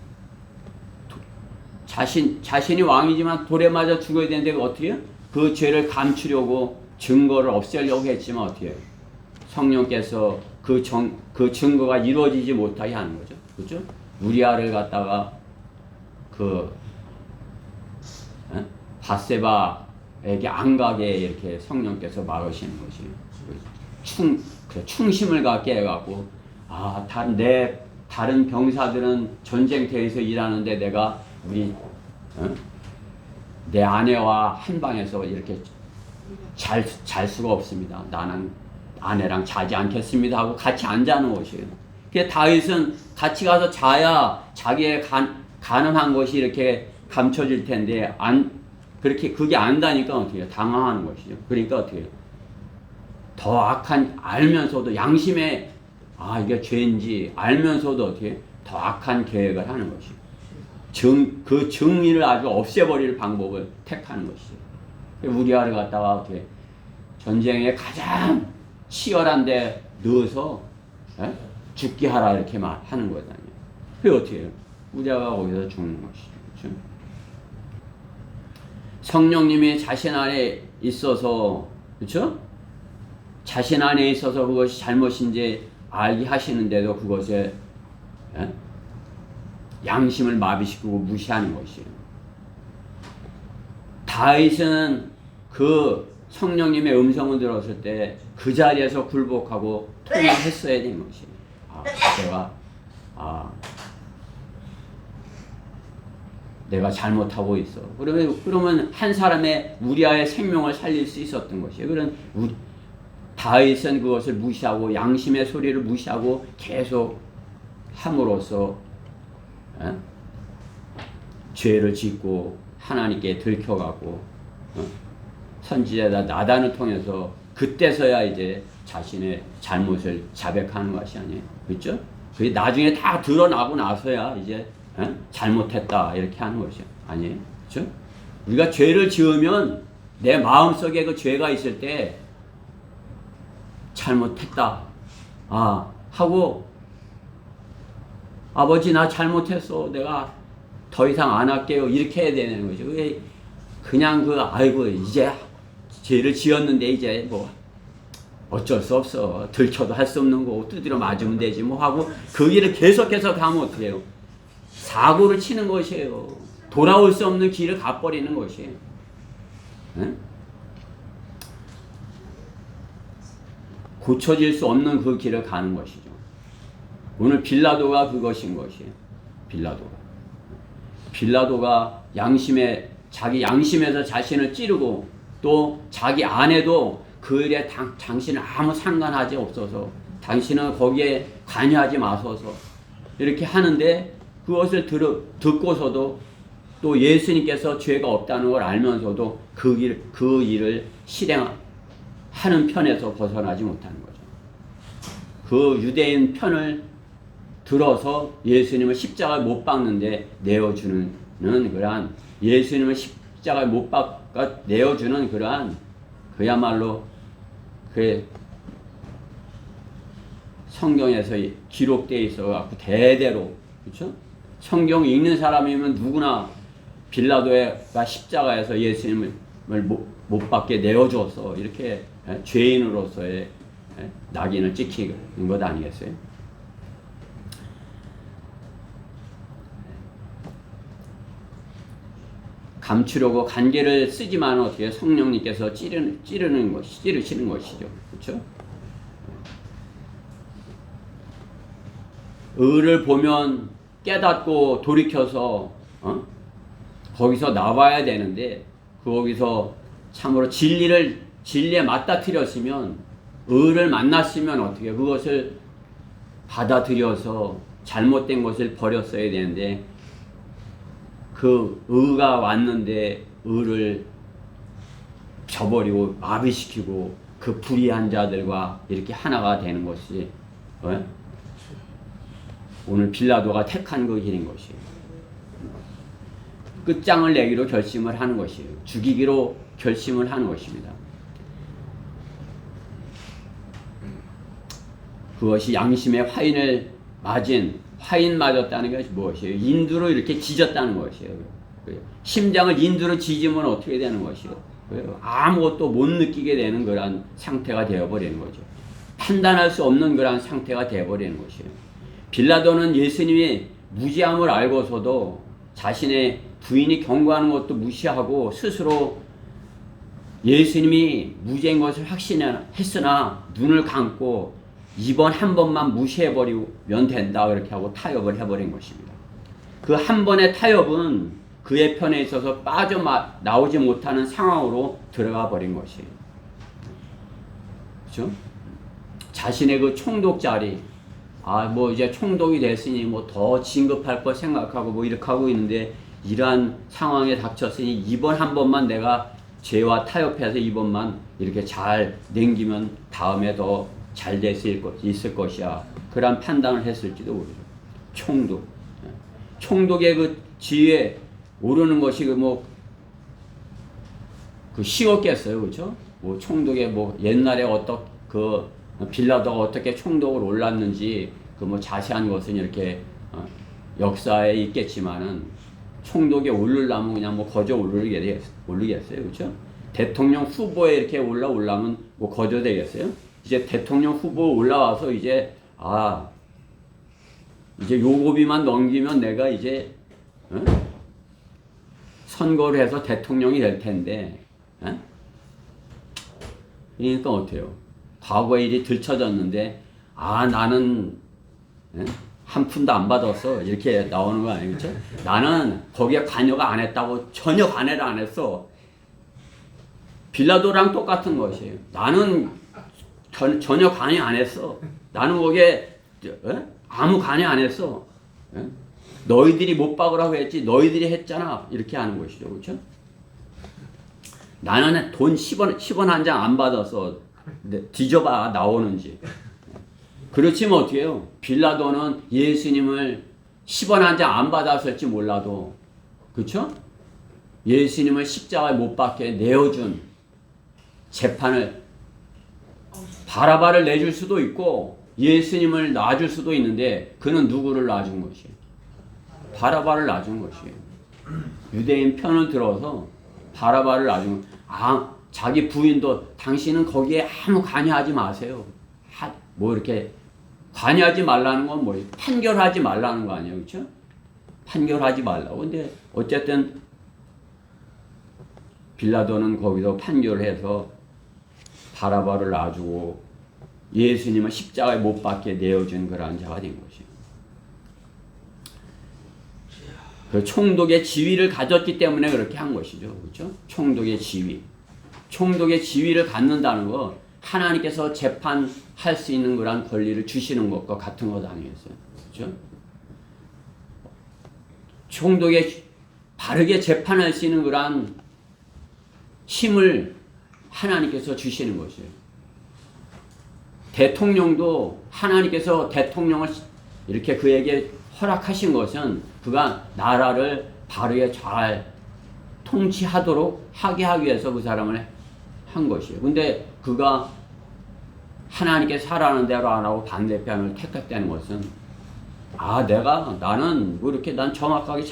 자신이 왕이지만 돌에 맞아 죽어야 되는데 어떻게 해요? 그 죄를 감추려고 증거를 없애려고 했지만 어떻게 해요? 성령께서 그 증거가 이루어지지 못하게 하는 거죠. 그렇죠? 우리아를 갖다가 밧세바에게 안 가게 이렇게 성령께서 막으시는 것이 충심을 갖게 해갖고 다른 병사들은 전쟁터에서 일하는데 내가 내 아내와 한 방에서 이렇게 잘 수가 없습니다. 나는 아내랑 자지 않겠습니다 하고 같이 안 자는 것이에요. 그래서 다윗은 같이 가서 자야 자기의 가늠한 것이 이렇게 감춰질 텐데 그게 안다니까 어떻게 해요? 당황하는 것이죠. 그러니까 어떻게 해요? 더 악한 알면서도 양심에 이게 죄인지 알면서도 어떻게 해요? 더 악한 계획을 하는 것이죠. 그 정의를 아주 없애버릴 방법을 택하는 것이죠. 우리아를 갖다가 어떻게 전쟁에 가장 치열한데 넣어서 죽게 하라 이렇게 하는 거잖아요. 그게 어떻게 해요? 우리아가 거기서 죽는 것이죠. 그렇죠? 성령님이 자신 안에 있어서, 그렇죠? 자신 안에 있어서 그것이 잘못인지 알게 하시는데도 그것에 양심을 마비시키고 무시하는 것이에요. 다윗은 그 성령님의 음성을 들었을 때 그 자리에서 굴복하고 통화했어야 되는 것이에요. 내가 잘못하고 있어. 그러면 한 사람의 우리아의 생명을 살릴 수 있었던 것이에요. 그런 다윗은 그것을 무시하고 양심의 소리를 무시하고 계속 함으로써 죄를 짓고 하나님께 들켜가고 선지자 나단을 통해서 그때서야 이제 자신의 잘못을 자백하는 것이 아니에요. 그렇죠? 그게 나중에 다 드러나고 나서야 이제 잘못했다 이렇게 하는 것이요. 아니에요. 그렇죠? 우리가 죄를 지으면 내 마음속에 그 죄가 있을 때 잘못했다 하고 아버지 나 잘못했어. 내가 더 이상 안 할게요. 이렇게 해야 되는 거죠. 그냥 이제 죄를 지었는데 이제 어쩔 수 없어. 들켜도 할 수 없는 거 두드려 맞으면 되지 하고 그 길을 계속해서 가면 어떻게 해요? 사고를 치는 것이에요. 돌아올 수 없는 길을 가버리는 것이에요. 고쳐질 수 없는 그 길을 가는 것이죠. 오늘 빌라도가 그것인 것이에요. 빌라도가 자기 양심에서 자신을 찌르고 또 자기 아내도 그 일에 당신은 아무 상관하지 없어서 당신은 거기에 관여하지 마소서 이렇게 하는데 그것을 듣고서도 또 예수님께서 죄가 없다는 걸 알면서도 그 일을 실행하는 편에서 벗어나지 못하는 거죠. 그 유대인 편을 들어서 예수님을 십자가에 못 박는데 내어주는 그러한 예수님을 십자가에 못 박아 내어주는 그러한 그야말로 그 성경에서 기록되어 있어갖고 대대로 그렇죠? 성경 읽는 사람이면 누구나 빌라도가 십자가에서 예수님을 못 박게 내어줘서 이렇게 죄인으로서의 낙인을 찍히는 것 아니겠어요? 감추려고 간계를 쓰지만 어떻게 성령님께서 찌르시는 것이죠. 그렇죠? 의를 보면 깨닫고 돌이켜서 거기서 나와야 되는데 거기서 참으로 진리에 맞닥뜨렸으면 의를 만났으면 어떻게 그것을 받아들여서 잘못된 것을 버렸어야 되는데 그 의가 왔는데 의를 저버리고 마비시키고 그 불의한 자들과 이렇게 하나가 되는 것이 오늘 빌라도가 택한 그 길인 것이에요. 끝장을 내기로 결심을 하는 것이에요. 죽이기로 결심을 하는 것입니다. 그것이 양심의 화인을 맞았다는 것이 무엇이에요? 인두로 이렇게 찢었다는 것이에요. 심장을 인두로 찢으면 어떻게 되는 것이에요? 아무것도 못 느끼게 되는 그러한 상태가 되어버리는 거죠. 판단할 수 없는 그러한 상태가 되어버리는 것이에요. 빌라도는 예수님이 무지함을 알고서도 자신의 부인이 경고하는 것도 무시하고 스스로 예수님이 무죄인 것을 확신했으나 눈을 감고 이번 한 번만 무시해버리면 된다 그렇게 하고 타협을 해버린 것입니다. 그 한 번의 타협은 그의 편에 있어서 빠져나오지 못하는 상황으로 들어가 버린 것이에요. 그렇죠? 자신의 그 총독 자리, 뭐 이제 총독이 됐으니 뭐 더 진급할 거 생각하고 뭐 이렇게 하고 있는데 이러한 상황에 닥쳤으니 이번 한 번만 내가 죄와 타협해서 이번만 이렇게 잘 넘기면 다음에 더 잘 될 수 있을 것이야. 그런 판단을 했을지도 모르죠. 총독. 총독의 그 지위에 오르는 것이 쉬웠겠어요. 그렇죠? 뭐 총독의 뭐 옛날에 빌라도가 어떻게 총독을 올랐는지 자세한 것은 이렇게 역사에 있겠지만은 총독에 오르려면 그냥 거저 오르겠어요. 그렇죠? 대통령 후보에 이렇게 올라오려면 거저 되겠어요? 이제 대통령 후보 올라와서 이제 요고비만 넘기면 내가 이제 선거를 해서 대통령이 될 텐데 그러니까 어때요? 과거의 일이 들춰졌는데 나는 한 푼도 안 받았어 이렇게 나오는 거 아니에요? 그렇죠? 나는 거기에 관여가 안 했다고 전혀 관여를 안 했어. 빌라도랑 똑같은 것이에요. 나는 전혀 관여 안 했어. 나는 거기에 아무 관여 안 했어. 너희들이 못 박으라고 했지 너희들이 했잖아 이렇게 하는 것이죠. 그렇죠? 나는 돈 10원 한 장 안 받아서 뒤져봐 나오는지. 그렇지만 어떻게 해요? 빌라도는 예수님을 10원 한 장 안 받았을지 몰라도 그렇죠? 예수님을 십자가에 못 박게 내어준 재판을 바라바를 내줄 수도 있고 예수님을 놔줄 수도 있는데 그는 누구를 놔준 것이에요? 바라바를 놔준 것이에요. 유대인 편을 들어서 바라바를 놔준 자기 부인도 당신은 거기에 아무 관여하지 마세요. 이렇게 관여하지 말라는 건 뭐예요? 판결하지 말라는 거 아니에요. 그렇죠? 판결하지 말라고. 근데 어쨌든 빌라도는 거기서 판결해서 바라바를 놔주고 예수님을 십자가에 못 박게 내어준 그러한 자가 된 것이에요. 그 총독의 지위를 가졌기 때문에 그렇게 한 것이죠. 그렇죠? 총독의 지위. 총독의 지위를 갖는다는 거 하나님께서 재판할 수 있는 그런 권리를 주시는 것과 같은 것 아니겠어요? 그렇죠? 총독의 바르게 재판할 수 있는 그런 힘을 하나님께서 주시는 것이에요. 대통령도 하나님께서 대통령을 이렇게 그에게 허락하신 것은 그가 나라를 바르게 잘 통치하도록 하게 하기 위해서 그 사람을 한 것이에요. 근데 그가 하나님께서 하라는 대로 안 하고 반대편을 택했다는 것은 나는 뭐 이렇게 난 정확하게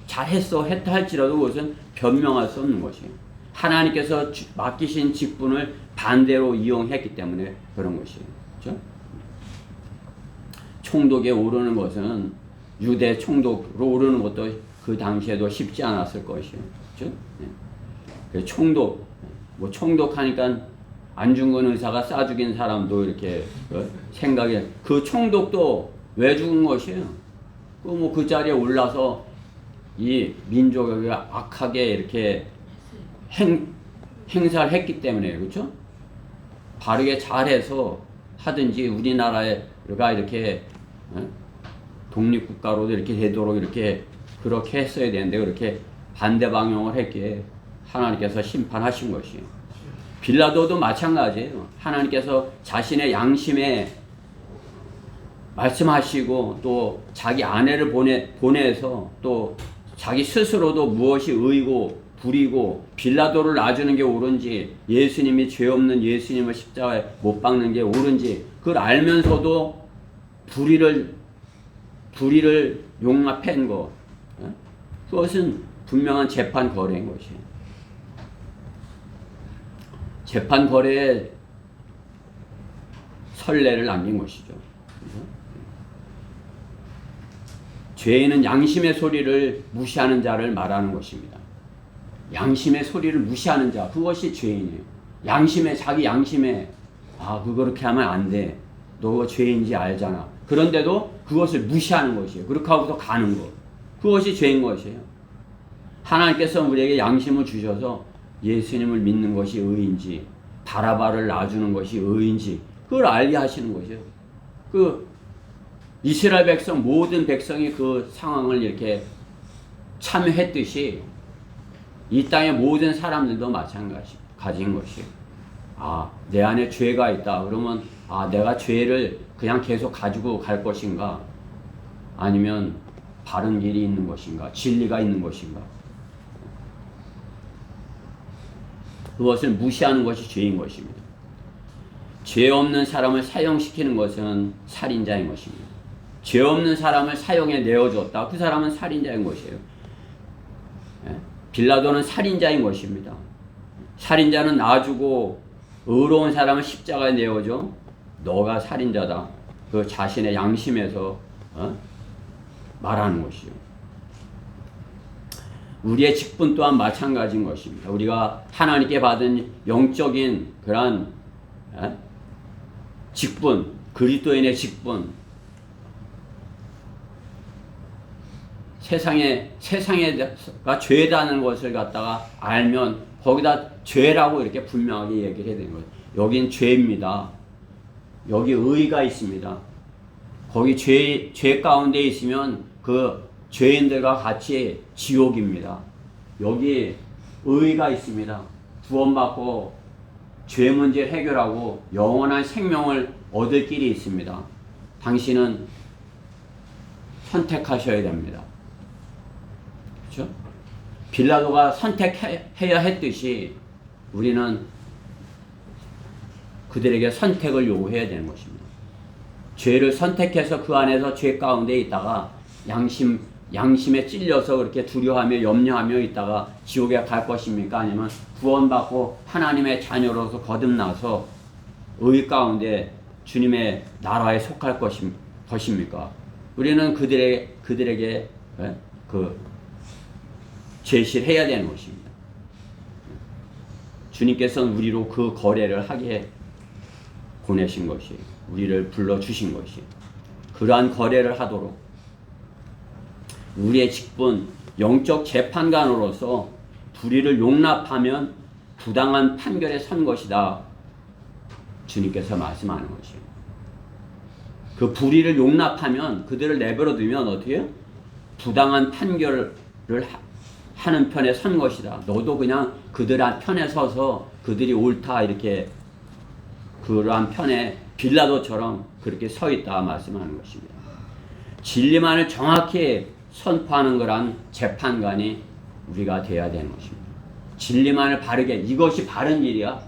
잘했어 했다 할지라도 그것은 변명할 수 없는 것이에요. 하나님께서 맡기신 직분을 반대로 이용했기 때문에 그런 것이에요. 그렇죠? 총독에 오르는 것은 유대 총독으로 오르는 것도 그 당시에도 쉽지 않았을 것이에요. 그렇죠? 네. 총독하니까 안중근 의사가 쏴 죽인 사람도 이렇게 생각해. 그 총독도 왜 죽은 것이에요? 그 자리에 올라서 이 민족에게 악하게 이렇게 행사를 했기 때문에. 그렇죠? 바르게 잘해서 하든지 우리나라가 이렇게 독립국가로도 이렇게 되도록 그렇게 했어야 되는데 그렇게 반대 방향을 했기에 하나님께서 심판하신 것이에요. 빌라도도 마찬가지예요. 하나님께서 자신의 양심에 말씀하시고 또 자기 아내를 보내서 또 자기 스스로도 무엇이 의고 불이고 빌라도를 놔주는 게 옳은지 예수님이 죄 없는 예수님을 십자가에 못 박는 게 옳은지 그걸 알면서도 불의를 용납한 거, 그것은 분명한 재판 거래인 것이에요. 재판 거래에 선례를 남긴 것이죠. 죄인은 양심의 소리를 무시하는 자를 말하는 것입니다. 양심의 소리를 무시하는 자, 그것이 죄인이에요. 자기 양심에, 그렇게 하면 안 돼. 너 죄인지 알잖아. 그런데도 그것을 무시하는 것이에요. 그렇게 하고서 가는 것. 그것이 죄인 것이에요. 하나님께서 우리에게 양심을 주셔서 예수님을 믿는 것이 의인지, 바라바를 놔주는 것이 의인지, 그걸 알게 하시는 것이에요. 이스라엘 백성, 모든 백성이 그 상황을 이렇게 참여했듯이 이 땅의 모든 사람들도 마찬가지인 것이에요. 내 안에 죄가 있다. 그러면 내가 죄를 그냥 계속 가지고 갈 것인가? 아니면 바른 길이 있는 것인가? 진리가 있는 것인가? 그것을 무시하는 것이 죄인 것입니다. 죄 없는 사람을 사형시키는 것은 살인자인 것입니다. 죄 없는 사람을 사형에 내어줬다. 그 사람은 살인자인 것이에요. 빌라도는 살인자인 것입니다. 살인자는 놔주고 의로운 사람을 십자가에 내어줘. 너가 살인자다. 그 자신의 양심에서 말하는 것이요. 우리의 직분 또한 마찬가지인 것입니다. 우리가 하나님께 받은 영적인 그러한 직분, 그리스도인의 직분, 세상에가 죄다는 것을 갖다가 알면 거기다 죄라고 이렇게 분명하게 얘기를 해야 되는 거예요. 여긴 죄입니다. 여기 의가 있습니다. 거기 죄 가운데 있으면 그 죄인들과 같이 지옥입니다. 여기 의가 있습니다. 구원받고 죄 문제를 해결하고 영원한 생명을 얻을 길이 있습니다. 당신은 선택하셔야 됩니다. 그렇죠? 빌라도가 선택해야 했듯이 우리는 그들에게 선택을 요구해야 되는 것입니다. 죄를 선택해서 그 안에서 죄 가운데 있다가 양심에 찔려서 그렇게 두려워하며 염려하며 있다가 지옥에 갈 것입니까? 아니면 구원받고 하나님의 자녀로서 거듭나서 의 가운데 주님의 나라에 속할 것입니까? 우리는 그들에게 제시를 해야 되는 것입니다. 주님께서는 우리로 그 거래를 하게 보내신 것이, 우리를 불러주신 것이, 그러한 거래를 하도록 우리의 직분, 영적 재판관으로서 불의를 용납하면 부당한 판결에 선 것이다. 주님께서 말씀하는 것이에요. 그 불의를 용납하면, 그들을 내버려두면 어떻게 해요? 부당한 판결을 하는 편에 선 것이다. 너도 그냥 그들 편에 서서 그들이 옳다 이렇게 그러한 편에 빌라도처럼 그렇게 서 있다 말씀하는 것입니다. 진리만을 정확히 선포하는 거란 재판관이 우리가 돼야 되는 것입니다. 진리만을 바르게, 이것이 바른 길이야,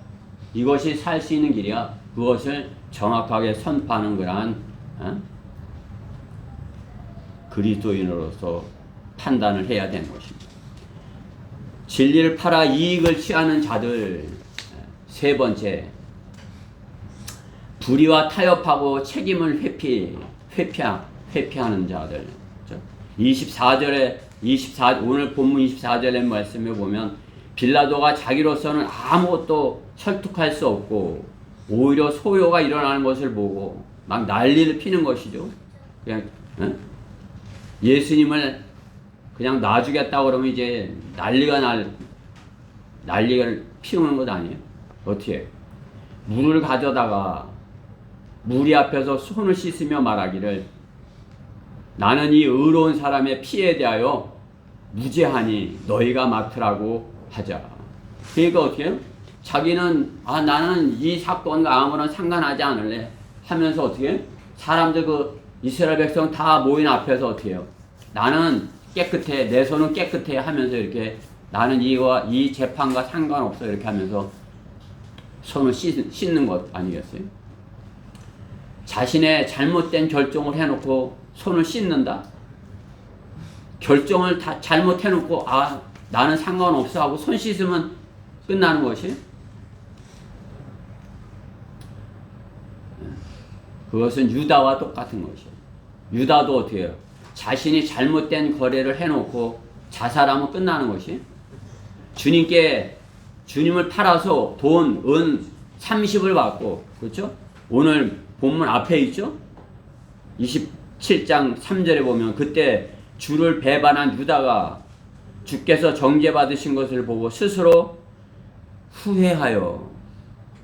이것이 살 수 있는 길이야, 그것을 정확하게 선포하는 거란 그리스도인으로서 판단을 해야 되는 것입니다. 진리를 팔아 이익을 취하는 자들, 세 번째, 불의와 타협하고 책임을 회피하는 자들. 오늘 본문 24절의 말씀에 보면 빌라도가 자기로서는 아무것도 설득할 수 없고 오히려 소요가 일어나는 것을 보고 막 난리를 피는 것이죠. 그냥 예수님을 그냥 놔주겠다 그러면 이제 난리를 피우는 것 아니에요? 어떻게? 물을 가져다가 무리 앞에서 손을 씻으며 말하기를 나는 이 의로운 사람의 피에 대하여 무죄하니 너희가 맡으라고 하자. 그러니까 어떻게 해요? 자기는 나는 이 사건과 아무런 상관하지 않을래 하면서 어떻게 해요? 사람들 이스라엘 백성 다 모인 앞에서 어떻게 해요? 나는 깨끗해, 내 손은 깨끗해 하면서 이렇게 나는 이 재판과 상관없어 이렇게 하면서 손을 씻는 것 아니겠어요? 자신의 잘못된 결정을 해놓고 손을 씻는다? 결정을 다 잘못해놓고 나는 상관없어 하고 손 씻으면 끝나는 것이? 그것은 유다와 똑같은 것이에요. 유다도 어떻게 해요? 자신이 잘못된 거래를 해놓고 자살하면 끝나는 것이? 주님을 팔아서 돈, 은 30을 받고, 그렇죠? 오늘 본문 앞에 있죠? 27장 3절에 보면 그때 주를 배반한 유다가 주께서 정죄받으신 것을 보고 스스로 후회하여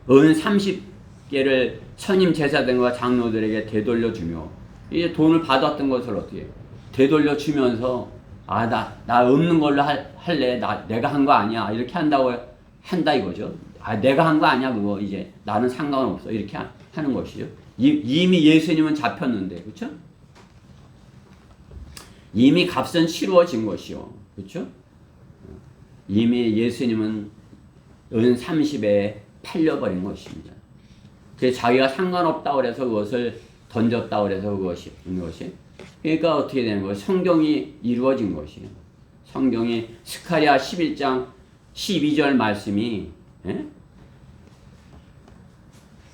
은 30개를 선임 제사장과 장로들에게 되돌려주며 이제 돈을 받았던 것을 어떻게 되돌려주면서 나 없는 걸로 할래. 내가 한 거 아니야. 이렇게 한다 이거죠. 내가 한 거 아니야. 그거 이제 나는 상관없어. 이렇게 하는 것이죠. 이미 예수님은 잡혔는데, 그렇죠? 이미 값은 치루어진 것이요. 그렇죠? 이미 예수님은 은 30에 팔려버린 것입니다. 그래서 자기가 상관없다고 그래서 그것을 던졌다고 그래서 그것이. 그러니까 어떻게 되는 거예요? 성경이 이루어진 것이에요. 성경이 스가랴 11장 12절 말씀이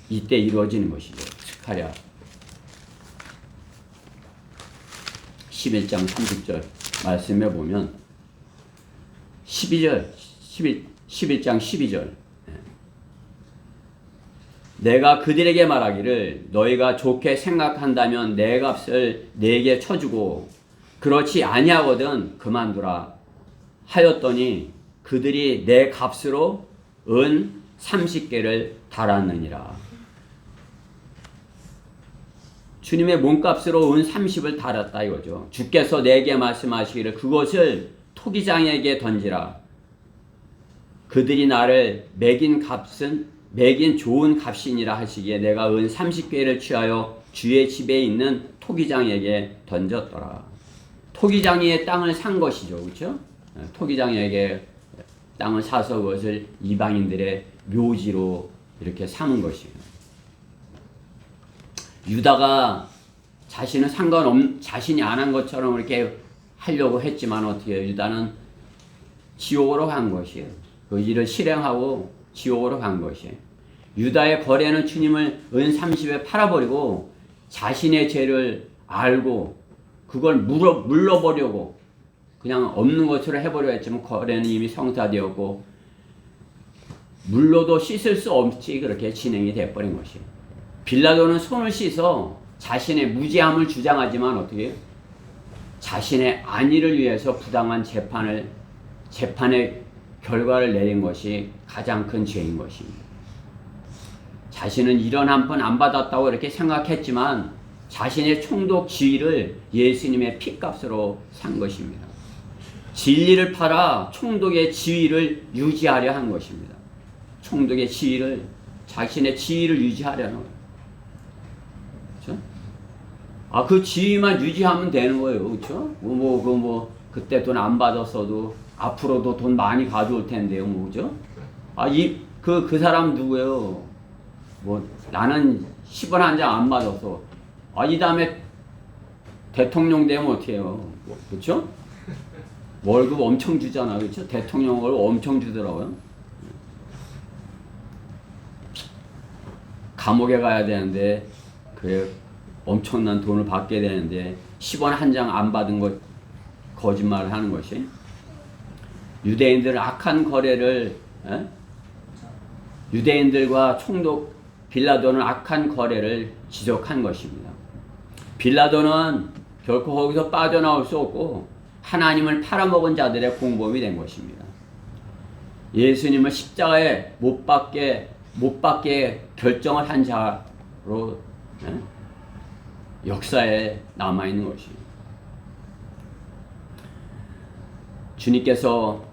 이때 이루어지는 것이죠. 스가랴 11장 30절 말씀에 보면 11장 12절 내가 그들에게 말하기를 너희가 좋게 생각한다면 내 값을 내게 쳐주고 그렇지 아니하거든 그만두라 하였더니 그들이 내 값으로 은 30개를 달았느니라. 주님의 몸값으로 은 30을 달았다 이거죠. 주께서 내게 말씀하시기를 그것을 토기장에게 던지라. 그들이 나를 매긴 좋은 값이니라 하시기에 내가 은 30개를 취하여 주의 집에 있는 토기장에게 던졌더라. 토기장이의 땅을 산 것이죠. 그렇죠? 토기장에게 땅을 사서 그것을 이방인들의 묘지로 이렇게 삼은 것이에요. 유다가 자신이 안 한 것처럼 이렇게 하려고 했지만 어떻게 해요? 유다는 지옥으로 간 것이에요. 그 일을 실행하고 지옥으로 간 것이에요. 유다의 거래는 주님을 은 30에 팔아버리고 자신의 죄를 알고 그걸 물러버리고 그냥 없는 것으로 해버려 했지만 거래는 이미 성사되었고 물로도 씻을 수 없이 그렇게 진행이 돼버린 것이에요. 빌라도는 손을 씻어 자신의 무죄함을 주장하지만 어떻게 해요? 자신의 안위를 위해서 부당한 재판의 결과를 내린 것이 가장 큰 죄인 것입니다. 자신은 이런 한 번 안 받았다고 이렇게 생각했지만 자신의 총독 지위를 예수님의 피값으로 산 것입니다. 진리를 팔아 총독의 지위를 유지하려 한 것입니다. 총독의 지위를 자신의 지위를 유지하려는 거예요. 그렇죠? 그 지위만 유지하면 되는 거예요. 그렇죠? 그때 돈 안 받았어도 앞으로도 돈 많이 가져올 텐데요. 그죠? 그 사람 누구예요? 나는 10원 한 장 안 받았어. 이 다음에 대통령 되면 어떻게 해요? 그렇죠? 월급 엄청 주잖아. 그렇죠? 대통령 월급 엄청 주더라고요. 감옥에 가야 되는데 그래 엄청난 돈을 받게 되는데 10원 한 장 안 받은 것 거짓말을 하는 것이 유대인들은 악한 거래를 유대인들과 총독 빌라도는 악한 거래를 지속한 것입니다. 빌라도는 결코 거기서 빠져나올 수 없고 하나님을 팔아먹은 자들의 공범이 된 것입니다. 예수님을 십자가에 못 박게 결정을 한 자로 역사에 남아있는 것입니다. 주님께서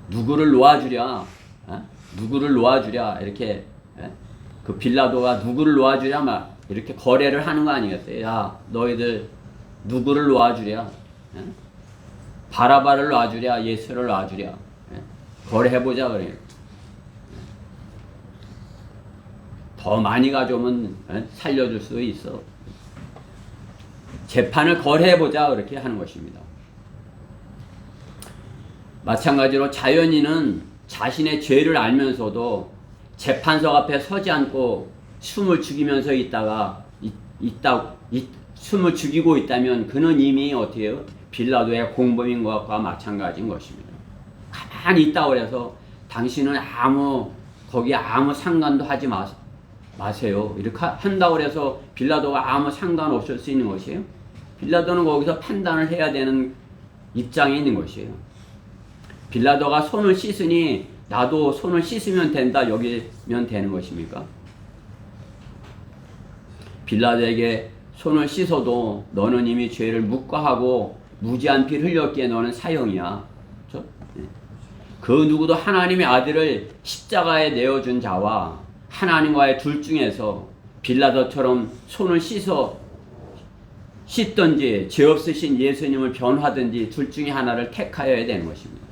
누구를 놓아주랴 이렇게 그 빌라도가 누구를 놓아주랴 막 이렇게 거래를 하는 거 아니겠어요? 야 너희들 누구를 놓아주랴 예? 바라바를 놔주랴 예수를 놔주랴 예? 거래해보자 그래요. 더 많이 가져오면 예? 살려줄 수 있어. 재판을 거래해보자 그렇게 하는 것입니다. 마찬가지로 자연인은 자신의 죄를 알면서도 재판석 앞에 서지 않고 숨을 죽이면서 숨을 죽이고 있다면 그는 이미 어떻게 해요? 빌라도의 공범인 것과 마찬가지인 것입니다. 가만히 있다고 해서 당신은 거기에 아무 상관도 하지 마세요. 이렇게 한다고 해서 빌라도가 아무 상관없을 수 있는 것이에요. 빌라도는 거기서 판단을 해야 되는 입장에 있는 것이에요. 빌라도가 손을 씻으니 나도 손을 씻으면 된다 여기면 되는 것입니까? 빌라도에게 손을 씻어도 너는 이미 죄를 묵과하고 무지한 피를 흘렸기에 너는 사형이야. 그렇죠? 그 누구도 하나님의 아들을 십자가에 내어준 자와 하나님과의 둘 중에서 빌라도처럼 손을 씻든지 죄 없으신 예수님을 변화하든지 둘 중에 하나를 택하여야 되는 것입니다.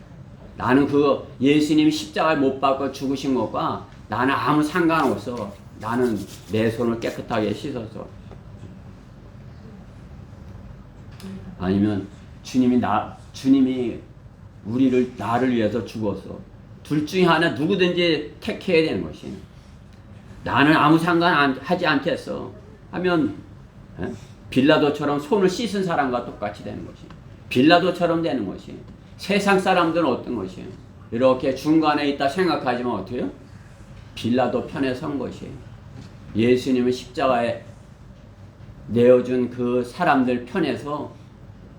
나는 그 예수님이 십자가에 못 박아 죽으신 것과 나는 아무 상관없어. 나는 내 손을 깨끗하게 씻어서. 아니면 주님이 나를 위해서 죽었어. 둘 중에 하나 누구든지 택해야 되는 것이. 나는 아무 상관하지 않겠어. 하면 빌라도처럼 손을 씻은 사람과 똑같이 되는 것이. 빌라도처럼 되는 것이. 세상 사람들은 어떤 것이에요? 이렇게 중간에 있다 생각하지만 어떻게 해요? 빌라도 편에 선 것이에요. 예수님은 십자가에 내어준 그 사람들 편에서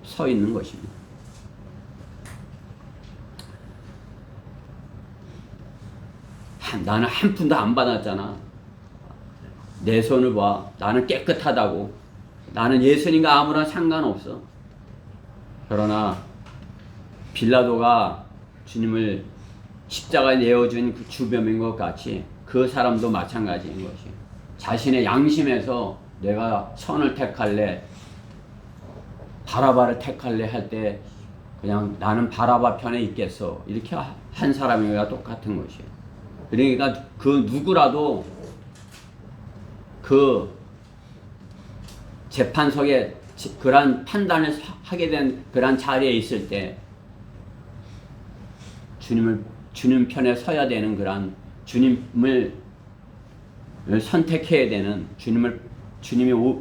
서 있는 것입니다. 나는 한 푼도 안 받았잖아. 내 손을 봐. 나는 깨끗하다고. 나는 예수님과 아무런 상관없어. 그러나 빌라도가 주님을 십자가에 내어준 그 주범인 것 같이 그 사람도 마찬가지인 것이. 자신의 양심에서 내가 선을 택할래, 바라바를 택할래 할 때 그냥 나는 바라바 편에 있겠어. 이렇게 한 사람과 똑같은 것이에요. 그러니까 그 누구라도 그 재판석에 그러한 판단을 하게 된 그러한 자리에 있을 때 주님 편에 서야 되는 그러한 주님을 선택해야 되는 주님의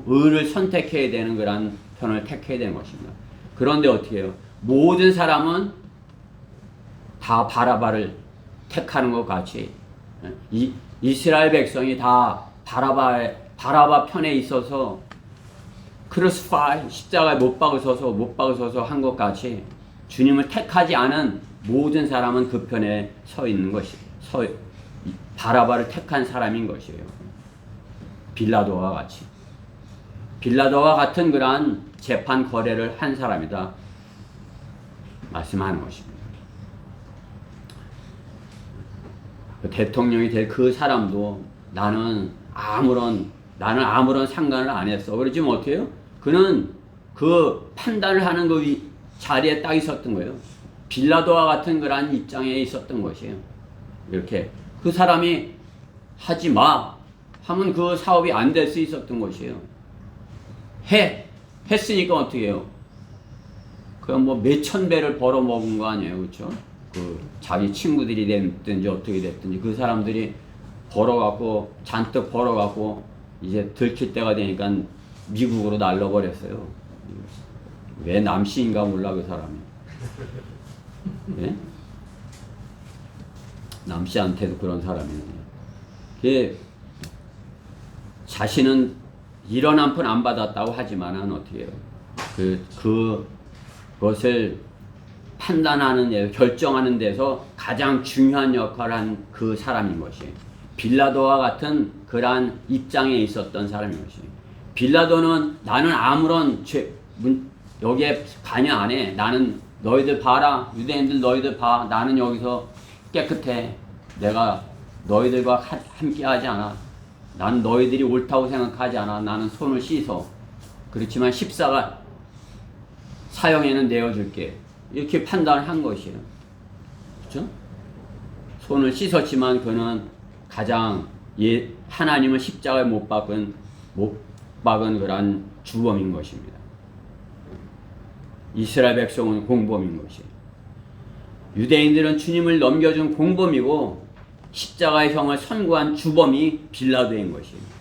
의를 선택해야 되는 그러한 편을 택해야 되는 것입니다. 그런데 어떻게 해요? 모든 사람은 다 바라바를 택하는 것 같이 이스라엘 백성이 다 바라바 편에 있어서 크루시파이 십자가에 못 박으셔서 한 것 같이 주님을 택하지 않은 모든 사람은 그 편에 서 있는 것이 바라바를 택한 사람인 것이에요. 빌라도와 같이. 빌라도와 같은 그러한 재판 거래를 한 사람이다 말씀하는 것입니다. 대통령이 될 그 사람도 나는 아무런 상관을 안 했어. 그러지만 어떻게 해요? 그는 그 판단을 하는 그 자리에 딱 있었던 거예요. 빌라도와 같은 그러한 입장에 있었던 것이에요. 이렇게 그 사람이 하지 마 하면 그 사업이 안 될 수 있었던 것이에요. 했으니까 어떻게 해요? 그냥 뭐 몇천 배를 벌어먹은 거 아니에요. 그렇죠? 그 자기 친구들이 됐든지 어떻게 됐든지 그 사람들이 잔뜩 벌어갖고 이제 들킬 때가 되니까 미국으로 날라버렸어요. 왜 남씨인가 몰라 그 사람이. 예? 남씨한테도 그런 사람이네. 자신은 1원 한 푼 안 받았다고 하지만은 어떻게 해요? 그것을 판단하는 데, 결정하는 데서 가장 중요한 역할을 한 그 사람인 것이에요. 빌라도와 같은 그러한 입장에 있었던 사람인 것이에요. 빌라도는 나는 아무런 여기에 관여 안 해. 나는 너희들 봐라. 유대인들 너희들 봐. 나는 여기서 깨끗해. 내가 너희들과 함께 하지 않아. 나는 너희들이 옳다고 생각하지 않아. 나는 손을 씻어. 그렇지만 사형에는 내어줄게. 이렇게 판단을 한 것이에요. 그렇죠? 손을 씻었지만 그는 가장 하나님을 십자가에 못 박은 그러한 주범인 것입니다. 이스라엘 백성은 공범인 것이에요. 유대인들은 주님을 넘겨준 공범이고 십자가의 형을 선고한 주범이 빌라도인 것이에요.